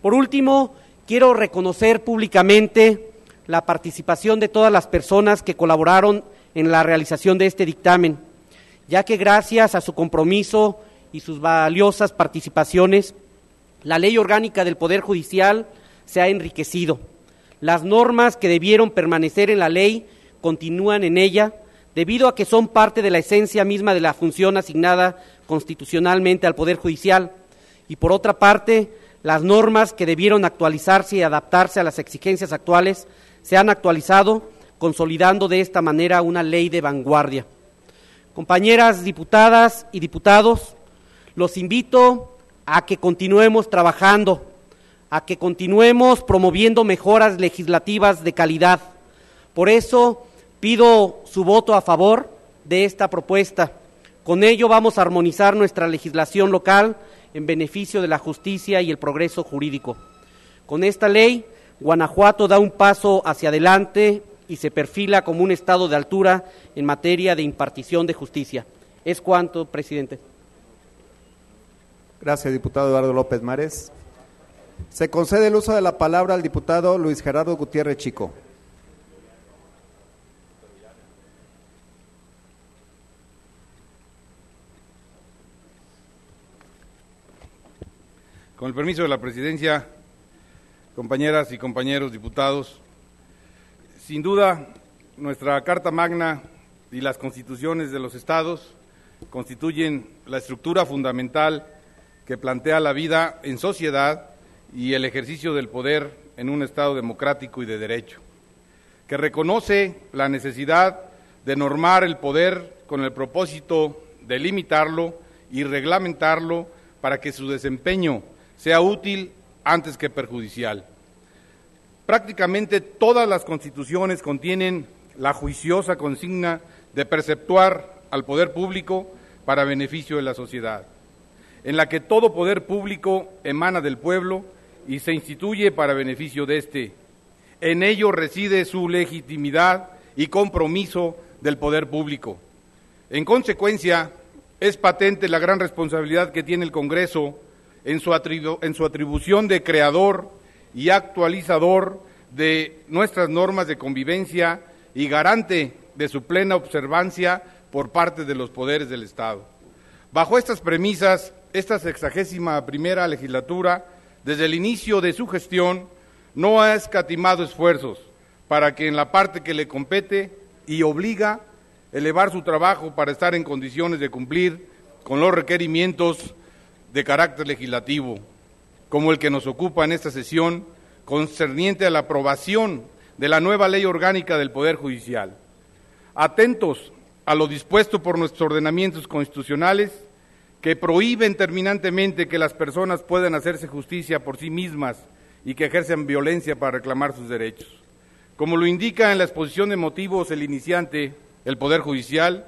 Por último, quiero reconocer públicamente la participación de todas las personas que colaboraron en la realización de este dictamen, ya que gracias a su compromiso y sus valiosas participaciones, la Ley Orgánica del Poder Judicial se ha enriquecido. Las normas que debieron permanecer en la ley continúan en ella, debido a que son parte de la esencia misma de la función asignada constitucionalmente al Poder Judicial. Y por otra parte, las normas que debieron actualizarse y adaptarse a las exigencias actuales se han actualizado, consolidando de esta manera una ley de vanguardia. Compañeras diputadas y diputados, los invito a que continuemos trabajando, a que continuemos promoviendo mejoras legislativas de calidad. Por eso pido su voto a favor de esta propuesta. Con ello vamos a armonizar nuestra legislación local en beneficio de la justicia y el progreso jurídico. Con esta ley, Guanajuato da un paso hacia adelante y se perfila como un estado de altura en materia de impartición de justicia. Es cuanto, presidente. Gracias, diputado Eduardo López Mares. Se concede el uso de la palabra al diputado Luis Gerardo Gutiérrez Chico. Con el permiso de la presidencia, compañeras y compañeros diputados. Sin duda, nuestra Carta Magna y las constituciones de los estados constituyen la estructura fundamental que plantea la vida en sociedad y el ejercicio del poder en un Estado democrático y de derecho, que reconoce la necesidad de normar el poder con el propósito de limitarlo y reglamentarlo para que su desempeño sea útil antes que perjudicial. Prácticamente todas las constituciones contienen la juiciosa consigna de perceptuar al poder público para beneficio de la sociedad, en la que todo poder público emana del pueblo y se instituye para beneficio de éste. En ello reside su legitimidad y compromiso del poder público. En consecuencia, es patente la gran responsabilidad que tiene el Congreso en su atribución de creador y actualizador de nuestras normas de convivencia y garante de su plena observancia por parte de los poderes del Estado. Bajo estas premisas, esta 61ª legislatura, desde el inicio de su gestión, no ha escatimado esfuerzos para que en la parte que le compete y obliga elevar su trabajo para estar en condiciones de cumplir con los requerimientos de carácter legislativo, como el que nos ocupa en esta sesión, concerniente a la aprobación de la nueva Ley Orgánica del Poder Judicial. Atentos a lo dispuesto por nuestros ordenamientos constitucionales, que prohíben terminantemente que las personas puedan hacerse justicia por sí mismas y que ejercen violencia para reclamar sus derechos. Como lo indica en la exposición de motivos el iniciante, el Poder Judicial,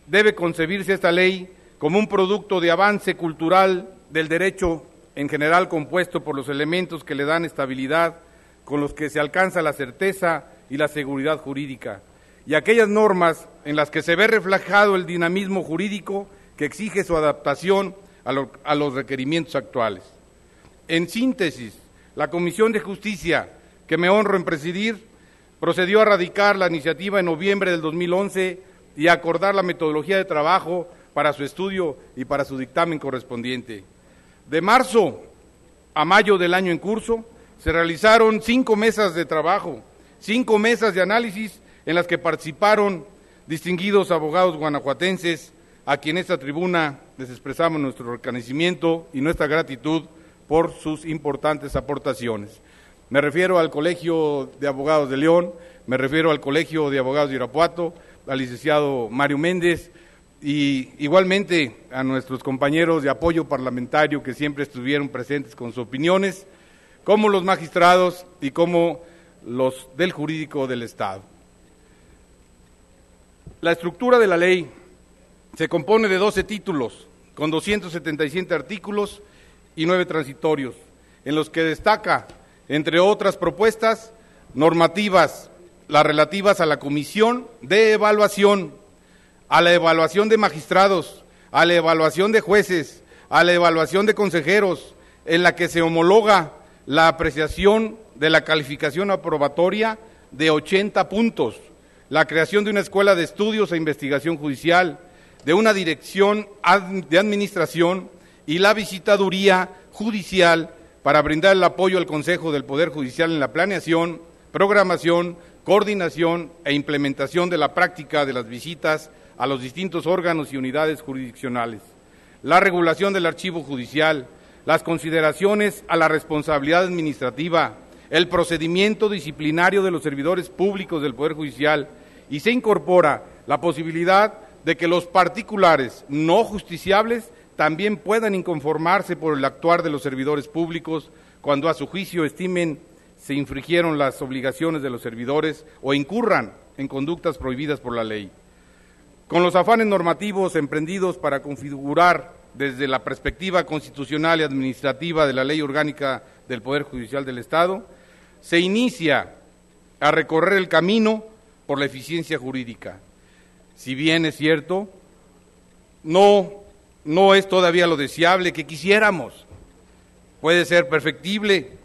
debe concebirse esta ley como un producto de avance cultural del derecho en general, compuesto por los elementos que le dan estabilidad, con los que se alcanza la certeza y la seguridad jurídica, y aquellas normas en las que se ve reflejado el dinamismo jurídico que exige su adaptación a los requerimientos actuales. En síntesis, la Comisión de Justicia, que me honro en presidir, procedió a radicar la iniciativa en noviembre del 2011 y a acordar la metodología de trabajo para su estudio y para su dictamen correspondiente. De marzo a mayo del año en curso, se realizaron 5 mesas de trabajo, 5 mesas de análisis en las que participaron distinguidos abogados guanajuatenses, a quien en esta tribuna les expresamos nuestro reconocimiento y nuestra gratitud por sus importantes aportaciones. Me refiero al Colegio de Abogados de León, me refiero al Colegio de Abogados de Irapuato, al licenciado Mario Méndez, y igualmente a nuestros compañeros de apoyo parlamentario que siempre estuvieron presentes con sus opiniones, como los magistrados y como los del jurídico del Estado. La estructura de la ley se compone de 12 títulos, con 277 artículos y 9 transitorios, en los que destaca, entre otras propuestas normativas, las relativas a la comisión de evaluación, a la evaluación de magistrados, a la evaluación de jueces, a la evaluación de consejeros, en la que se homologa la apreciación de la calificación aprobatoria de 80 puntos, la creación de una escuela de estudios e investigación judicial, de una dirección de administración y la visitaduría judicial para brindar el apoyo al Consejo del Poder Judicial en la planeación, programación, coordinación e implementación de la práctica de las visitas a los distintos órganos y unidades jurisdiccionales, la regulación del archivo judicial, las consideraciones a la responsabilidad administrativa, el procedimiento disciplinario de los servidores públicos del Poder Judicial, y se incorpora la posibilidad de que los particulares no justiciables también puedan inconformarse por el actuar de los servidores públicos cuando a su juicio estimen se infringieron las obligaciones de los servidores o incurran en conductas prohibidas por la ley. Con los afanes normativos emprendidos para configurar desde la perspectiva constitucional y administrativa de la Ley Orgánica del Poder Judicial del Estado, se inicia a recorrer el camino por la eficiencia jurídica. Si bien es cierto, no es todavía lo deseable que quisiéramos, puede ser perfectible,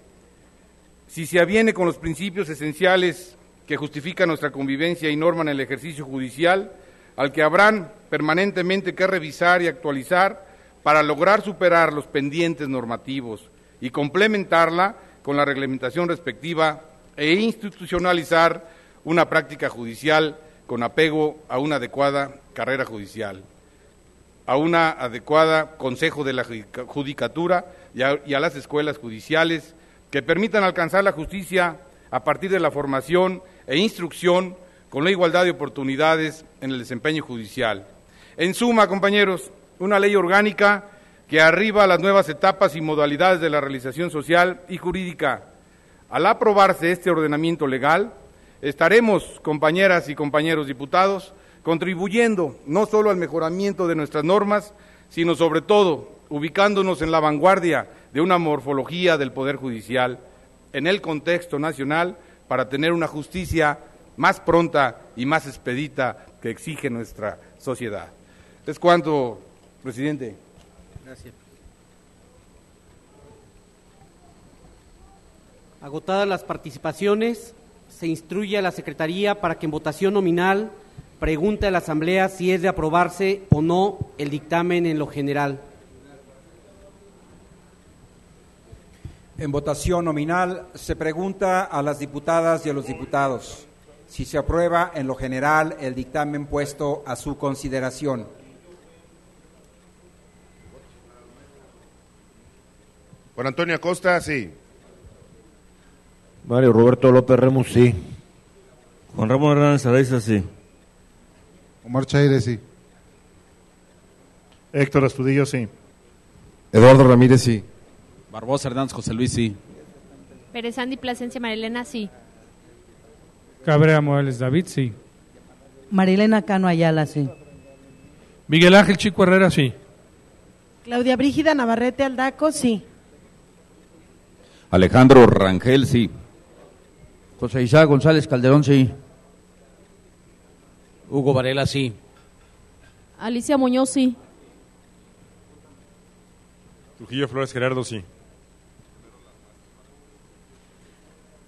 si se aviene con los principios esenciales que justifican nuestra convivencia y norman el ejercicio judicial, al que habrán permanentemente que revisar y actualizar para lograr superar los pendientes normativos y complementarla con la reglamentación respectiva e institucionalizar una práctica judicial con apego a una adecuada carrera judicial, a una adecuada consejo de la judicatura y a las escuelas judiciales que permitan alcanzar la justicia a partir de la formación e instrucción con la igualdad de oportunidades en el desempeño judicial. En suma, compañeros, una ley orgánica que arriba a las nuevas etapas y modalidades de la realización social y jurídica. Al aprobarse este ordenamiento legal, estaremos, compañeras y compañeros diputados, contribuyendo no solo al mejoramiento de nuestras normas, sino sobre todo ubicándonos en la vanguardia de una morfología del Poder Judicial en el contexto nacional para tener una justicia más pronta y más expedita que exige nuestra sociedad. Es cuanto, presidente. Gracias. Agotadas las participaciones, se instruye a la Secretaría para que en votación nominal pregunte a la Asamblea si es de aprobarse o no el dictamen en lo general. En votación nominal se pregunta a las diputadas y a los diputados si se aprueba en lo general el dictamen puesto a su consideración. Juan Antonio Acosta, sí. Mario Roberto López Remus, sí. Juan Ramón Hernández Araiza, sí. Omar Chaire, sí. Héctor Astudillo, sí. Eduardo Ramírez, sí. Barbosa Hernández José Luis, sí. Pérez Andy Plasencia María Elena, sí. Cabrera Morales David, sí. Marilena Cano Ayala, sí. Miguel Ángel Chico Herrera, sí. Claudia Brígida Navarrete Aldaco, sí. Alejandro Rangel, sí. José Isaac González Calderón, sí. Hugo Varela, sí. Alicia Muñoz, sí. Trujillo Flores Gerardo, sí.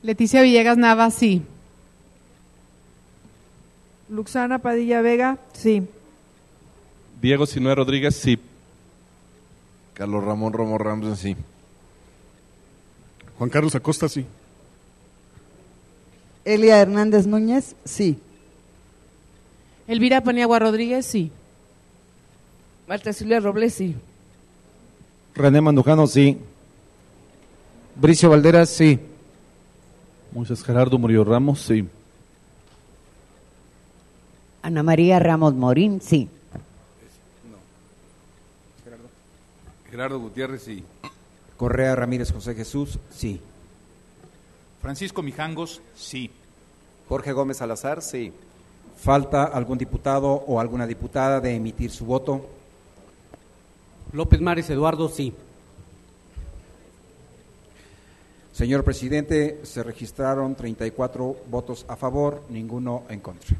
Leticia Villegas Nava, sí. Luxana Padilla Vega, sí. Diego Sinue Rodríguez, sí. Carlos Ramón Romo Ramsden, sí. Juan Carlos Acosta, sí. Elia Hernández Núñez, sí. Elvira Paniagua Rodríguez, sí. Marta Silvia Robles, sí. René Mandujano, sí. Bricio Valderas, sí. Moisés Gerardo Murillo Ramos, sí. Ana María Ramos Morín, sí. Gerardo Gutiérrez, sí. Correa Ramírez José Jesús, sí. Francisco Mijangos, sí. Jorge Gómez Salazar, sí. ¿Falta algún diputado o alguna diputada de emitir su voto? López Mares Eduardo, sí. Señor presidente, se registraron 34 votos a favor, ninguno en contra.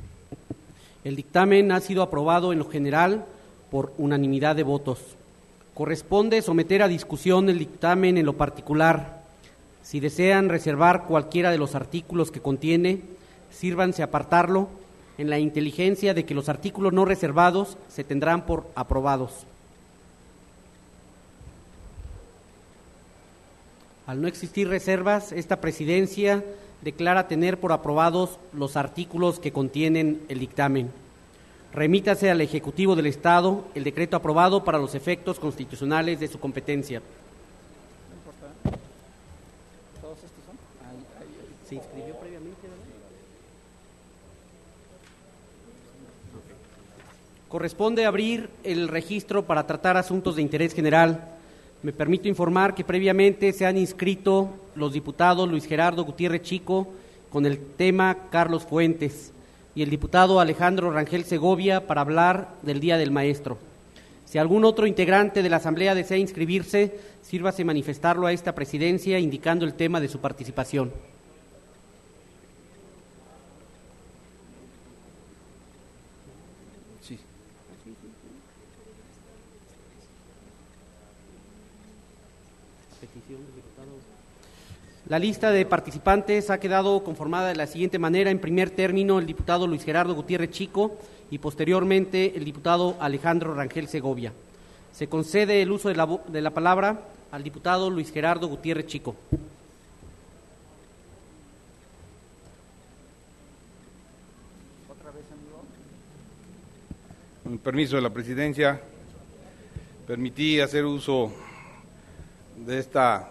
El dictamen ha sido aprobado en lo general por unanimidad de votos. Corresponde someter a discusión el dictamen en lo particular. Si desean reservar cualquiera de los artículos que contiene, sírvanse a apartarlo en la inteligencia de que los artículos no reservados se tendrán por aprobados. Al no existir reservas, esta presidencia declara tener por aprobados los artículos que contienen el dictamen. Remítase al Ejecutivo del Estado el decreto aprobado para los efectos constitucionales de su competencia. ¿Todos estos son? ¿Se inscribió previamente, ¿verdad? Corresponde abrir el registro para tratar asuntos de interés general. Me permito informar que previamente se han inscrito los diputados Luis Gerardo Gutiérrez Chico con el tema Carlos Fuentes y el diputado Alejandro Rangel Segovia para hablar del Día del Maestro. Si algún otro integrante de la Asamblea desea inscribirse, sírvase manifestarlo a esta presidencia indicando el tema de su participación. Sí. La lista de participantes ha quedado conformada de la siguiente manera. En primer término, el diputado Luis Gerardo Gutiérrez Chico y posteriormente el diputado Alejandro Rangel Segovia. Se concede el uso de la palabra al diputado Luis Gerardo Gutiérrez Chico. permiso de la presidencia, permití hacer uso de esta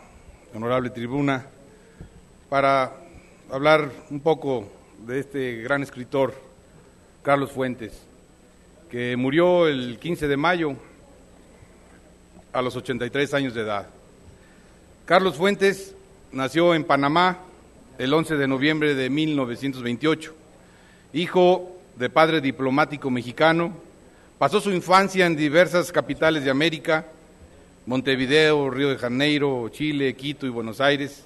honorable tribuna para hablar un poco de este gran escritor, Carlos Fuentes, que murió el 15 de mayo a los 83 años de edad. Carlos Fuentes nació en Panamá el 11 de noviembre de 1928, hijo de padre diplomático mexicano. Pasó su infancia en diversas capitales de América, Montevideo, Río de Janeiro, Chile, Quito y Buenos Aires.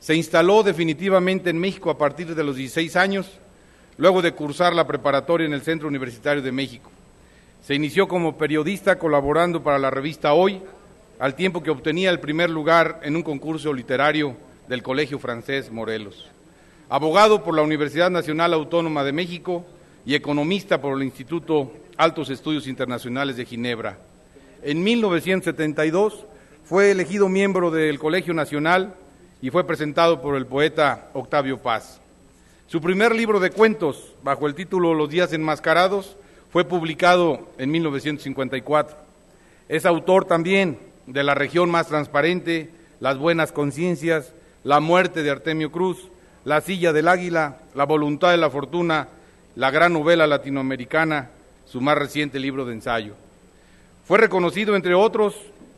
Se instaló definitivamente en México a partir de los 16 años, luego de cursar la preparatoria en el Centro Universitario de México. Se inició como periodista colaborando para la revista Hoy, al tiempo que obtenía el primer lugar en un concurso literario del Colegio Francés Morelos. Abogado por la Universidad Nacional Autónoma de México y economista por el Instituto Altos Estudios Internacionales de Ginebra. En 1972 fue elegido miembro del Colegio Nacional y fue presentado por el poeta Octavio Paz. Su primer libro de cuentos, bajo el título Los días enmascarados, fue publicado en 1954. Es autor también de La región más transparente, Las buenas conciencias, La muerte de Artemio Cruz, La silla del águila, La voluntad de la fortuna, la gran novela latinoamericana, su más reciente libro de ensayo. Fue reconocido, entre otros,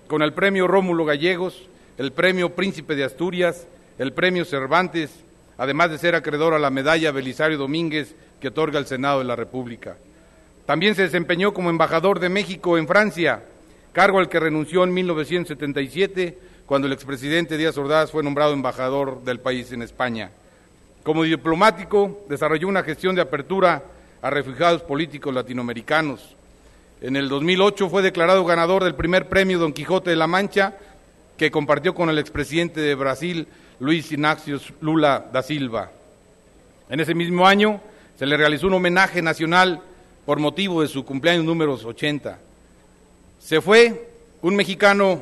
con el Premio Rómulo Gallegos, el Premio Príncipe de Asturias, el Premio Cervantes, además de ser acreedor a la Medalla Belisario Domínguez que otorga el Senado de la República. También se desempeñó como embajador de México en Francia, cargo al que renunció en 1977, cuando el expresidente Díaz Ordaz fue nombrado embajador del país en España. Como diplomático, desarrolló una gestión de apertura a refugiados políticos latinoamericanos. En el 2008 fue declarado ganador del primer premio Don Quijote de la Mancha, que compartió con el expresidente de Brasil, Luis Inácio Lula da Silva. En ese mismo año se le realizó un homenaje nacional por motivo de su cumpleaños número 80. Se fue un mexicano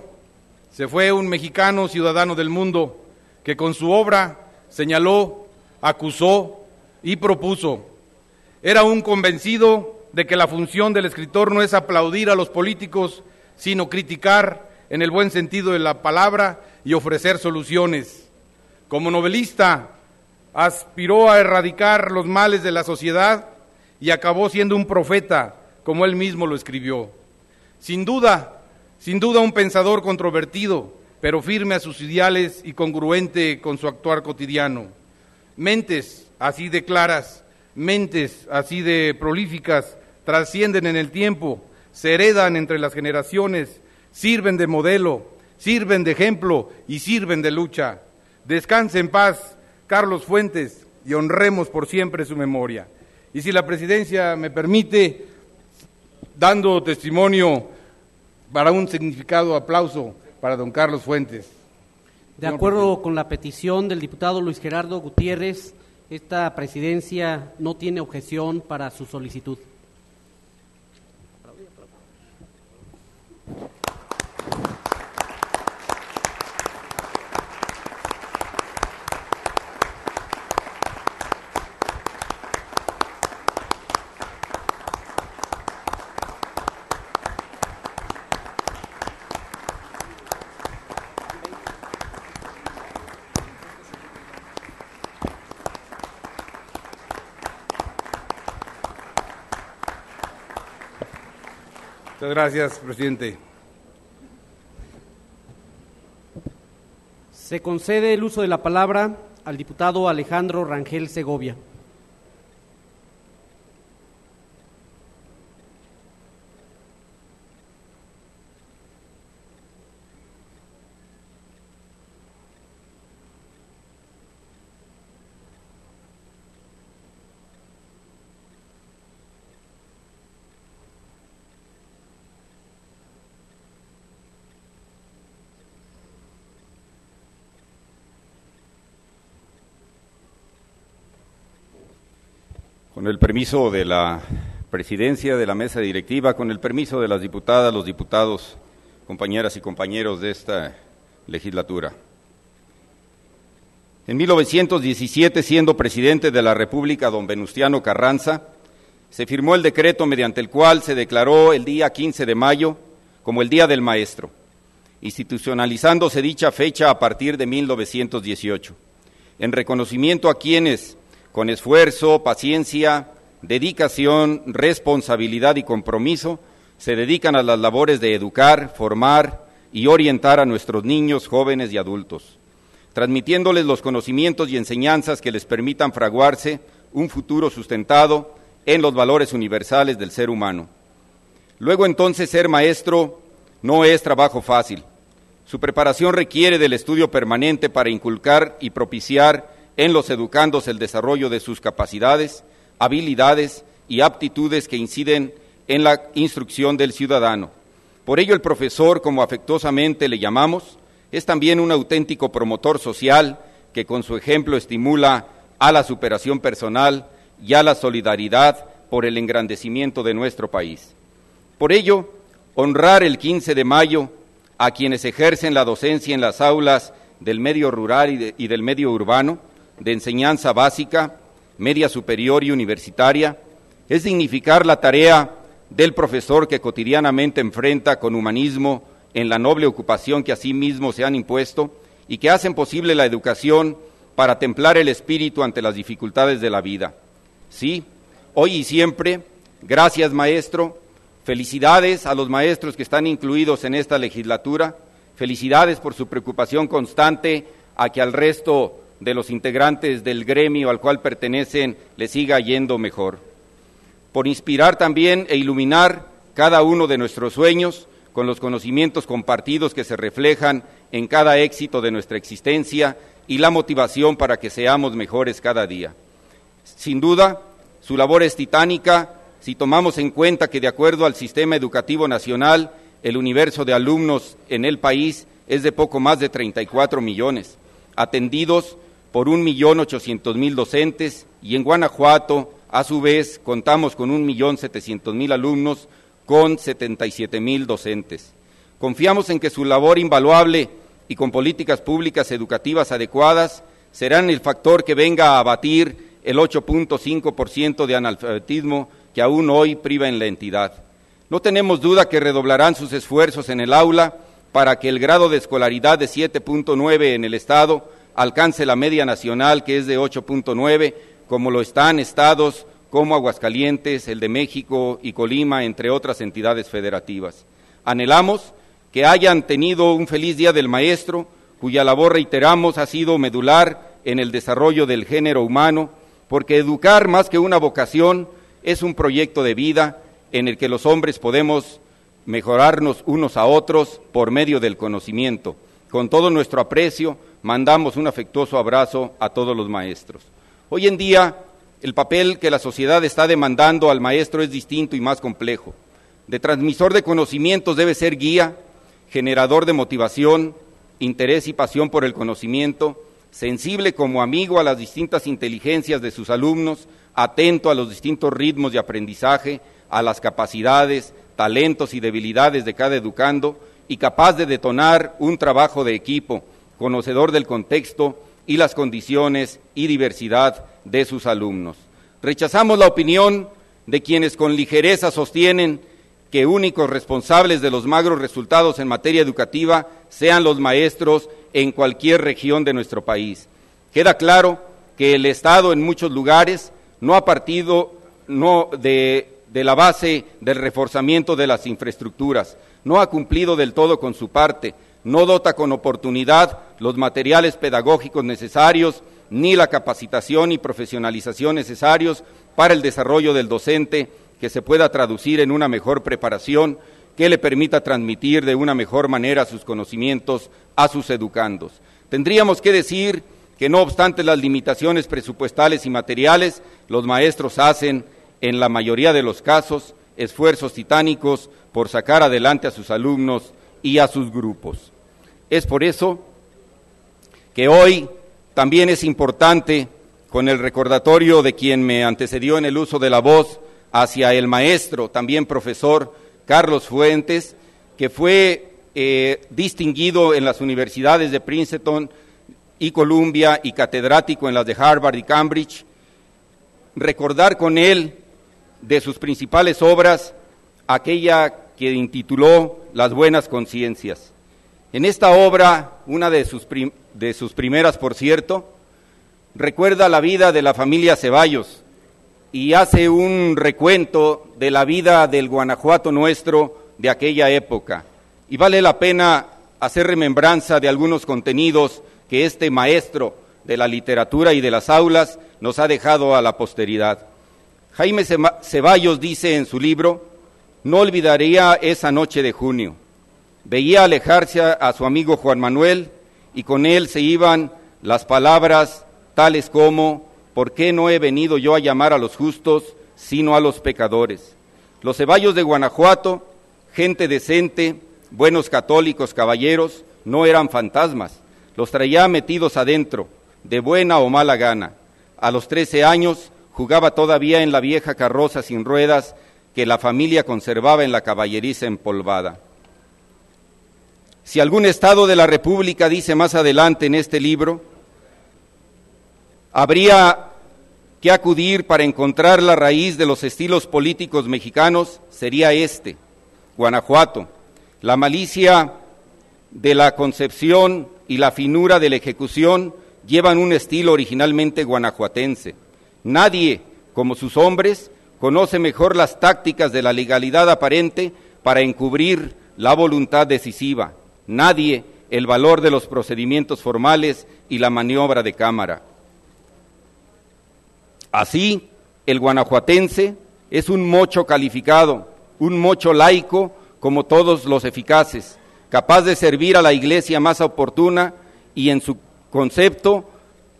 ciudadano del mundo que con su obra señaló, acusó y propuso. Era un convencido de que la función del escritor no es aplaudir a los políticos, sino criticar en el buen sentido de la palabra y ofrecer soluciones. Como novelista, aspiró a erradicar los males de la sociedad y acabó siendo un profeta, como él mismo lo escribió. Sin duda un pensador controvertido, pero firme a sus ideales y congruente con su actuar cotidiano. Mentes así de claras, mentes así de prolíficas, trascienden en el tiempo, se heredan entre las generaciones, sirven de modelo, sirven de ejemplo y sirven de lucha. Descanse en paz, Carlos Fuentes, y honremos por siempre su memoria. Y si la presidencia me permite, dando testimonio para un significado aplauso para don Carlos Fuentes. De acuerdo con la petición del diputado Luis Gerardo Gutiérrez, esta presidencia no tiene objeción para su solicitud. Muchas gracias, presidente. Se concede el uso de la palabra al diputado Alejandro Rangel Segovia. Con el permiso de la presidencia, de la mesa directiva, con el permiso de las diputadas, los diputados, compañeras y compañeros de esta legislatura. En 1917, siendo presidente de la República don Venustiano Carranza, se firmó el decreto mediante el cual se declaró el día 15 de mayo como el Día del Maestro, institucionalizándose dicha fecha a partir de 1918, en reconocimiento a quienes, con esfuerzo, paciencia, dedicación, responsabilidad y compromiso, se dedican a las labores de educar, formar y orientar a nuestros niños, jóvenes y adultos, transmitiéndoles los conocimientos y enseñanzas que les permitan fraguarse un futuro sustentado en los valores universales del ser humano. Luego entonces ser maestro no es trabajo fácil. Su preparación requiere del estudio permanente para inculcar y propiciar en los educandos el desarrollo de sus capacidades, habilidades y aptitudes que inciden en la instrucción del ciudadano. Por ello el profesor, como afectuosamente le llamamos, es también un auténtico promotor social que con su ejemplo estimula a la superación personal y a la solidaridad por el engrandecimiento de nuestro país. Por ello, honrar el 15 de mayo a quienes ejercen la docencia en las aulas del medio rural y del medio urbano, de enseñanza básica, media superior y universitaria, es dignificar la tarea del profesor que cotidianamente enfrenta con humanismo en la noble ocupación que a sí mismos se han impuesto y que hacen posible la educación para templar el espíritu ante las dificultades de la vida. Sí, hoy y siempre, gracias maestro, felicidades a los maestros que están incluidos en esta legislatura, felicidades por su preocupación constante a que al resto de los integrantes del gremio al cual pertenecen les siga yendo mejor, por inspirar también e iluminar cada uno de nuestros sueños con los conocimientos compartidos que se reflejan en cada éxito de nuestra existencia y la motivación para que seamos mejores cada día. Sin duda, su labor es titánica si tomamos en cuenta que de acuerdo al sistema educativo nacional, el universo de alumnos en el país es de poco más de 34 millones, atendidos por 1.800.000 docentes, y en Guanajuato, a su vez, contamos con 1.700.000 alumnos con 77.000 docentes. Confiamos en que su labor invaluable y con políticas públicas educativas adecuadas serán el factor que venga a abatir el 8.5% de analfabetismo que aún hoy priva en la entidad. No tenemos duda que redoblarán sus esfuerzos en el aula para que el grado de escolaridad de 7.9 en el Estado alcance la media nacional, que es de 8.9, como lo están estados como Aguascalientes, el de México y Colima, entre otras entidades federativas. Anhelamos que hayan tenido un feliz Día del Maestro, cuya labor, reiteramos, ha sido medular en el desarrollo del género humano, porque educar, más que una vocación, es un proyecto de vida en el que los hombres podemos mejorarnos unos a otros por medio del conocimiento. Con todo nuestro aprecio, mandamos un afectuoso abrazo a todos los maestros. Hoy en día, el papel que la sociedad está demandando al maestro es distinto y más complejo. De transmisor de conocimientos debe ser guía, generador de motivación, interés y pasión por el conocimiento, sensible como amigo a las distintas inteligencias de sus alumnos, atento a los distintos ritmos de aprendizaje, a las capacidades, talentos y debilidades de cada educando, y capaz de detonar un trabajo de equipo, conocedor del contexto y las condiciones y diversidad de sus alumnos. Rechazamos la opinión de quienes con ligereza sostienen que únicos responsables de los magros resultados en materia educativa sean los maestros en cualquier región de nuestro país. Queda claro que el Estado en muchos lugares no ha partido de la base del reforzamiento de las infraestructuras, no ha cumplido del todo con su parte, no dota con oportunidad los materiales pedagógicos necesarios, ni la capacitación y profesionalización necesarios para el desarrollo del docente, que se pueda traducir en una mejor preparación que le permita transmitir de una mejor manera sus conocimientos a sus educandos. Tendríamos que decir que no obstante las limitaciones presupuestales y materiales, los maestros hacen, en la mayoría de los casos, esfuerzos titánicos por sacar adelante a sus alumnos y a sus grupos. Es por eso que hoy también es importante, con el recordatorio de quien me antecedió en el uso de la voz, hacia el maestro, también profesor, Carlos Fuentes, que fue distinguido en las universidades de Princeton y Columbia y catedrático en las de Harvard y Cambridge. Recordar con él de sus principales obras, aquella que intituló Las Buenas Conciencias. En esta obra, una de sus primeras, por cierto, recuerda la vida de la familia Ceballos y hace un recuento de la vida del Guanajuato nuestro de aquella época. Y vale la pena hacer remembranza de algunos contenidos que este maestro de la literatura y de las aulas nos ha dejado a la posteridad. Jaime Ceballos dice en su libro: no olvidaría esa noche de junio. Veía alejarse a su amigo Juan Manuel y con él se iban las palabras tales como: ¿por qué no he venido yo a llamar a los justos, sino a los pecadores? Los Ceballos de Guanajuato, gente decente, buenos católicos, caballeros, no eran fantasmas, los traía metidos adentro, de buena o mala gana. A los 13 años jugaba todavía en la vieja carroza sin ruedas que la familia conservaba en la caballeriza empolvada. Si algún estado de la República, dice más adelante en este libro, habría que acudir para encontrar la raíz de los estilos políticos mexicanos, sería este, Guanajuato. La malicia de la concepción y la finura de la ejecución llevan un estilo originalmente guanajuatense. Nadie, como sus hombres, conoce mejor las tácticas de la legalidad aparente para encubrir la voluntad decisiva. Nadie el valor de los procedimientos formales y la maniobra de cámara. Así, el guanajuatense es un mocho calificado, un mocho laico como todos los eficaces, capaz de servir a la iglesia más oportuna y en su concepto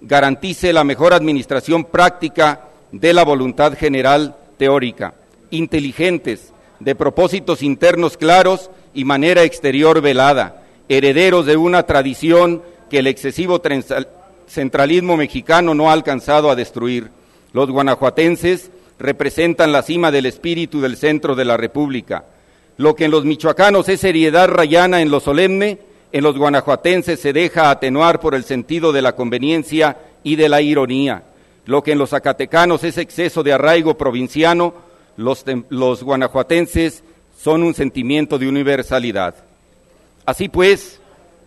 garantice la mejor administración práctica de la voluntad general teórica, inteligentes, de propósitos internos claros y manera exterior velada, herederos de una tradición que el excesivo centralismo mexicano no ha alcanzado a destruir. Los guanajuatenses representan la cima del espíritu del centro de la República. Lo que en los michoacanos es seriedad rayana en lo solemne, en los guanajuatenses se deja atenuar por el sentido de la conveniencia y de la ironía. Lo que en los zacatecanos es exceso de arraigo provinciano, los guanajuatenses son un sentimiento de universalidad. Así pues,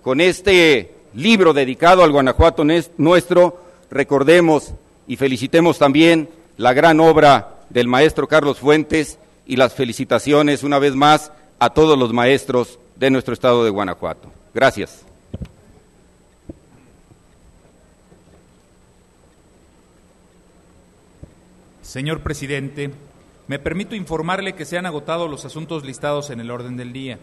con este libro dedicado al Guanajuato nuestro, recordemos y felicitemos también la gran obra del maestro Carlos Fuentes y las felicitaciones una vez más a todos los maestros de nuestro estado de Guanajuato. Gracias. Señor presidente, me permito informarle que se han agotado los asuntos listados en el orden del día.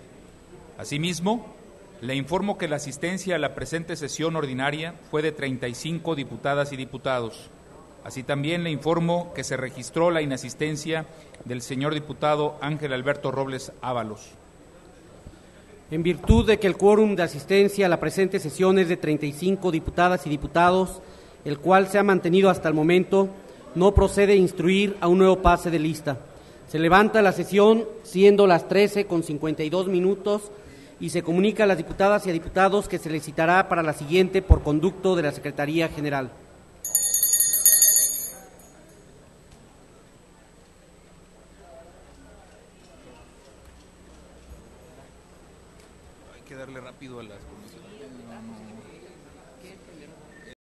Asimismo, le informo que la asistencia a la presente sesión ordinaria fue de 35 diputadas y diputados. Así también le informo que se registró la inasistencia del señor diputado Ángel Alberto Robles Ábalos. En virtud de que el quórum de asistencia a la presente sesión es de 35 diputadas y diputados, el cual se ha mantenido hasta el momento, no procede a instruir a un nuevo pase de lista. Se levanta la sesión siendo las 13:52 y se comunica a las diputadas y a diputados que se les citará para la siguiente por conducto de la Secretaría General. Hay que darle rápido a las comisiones.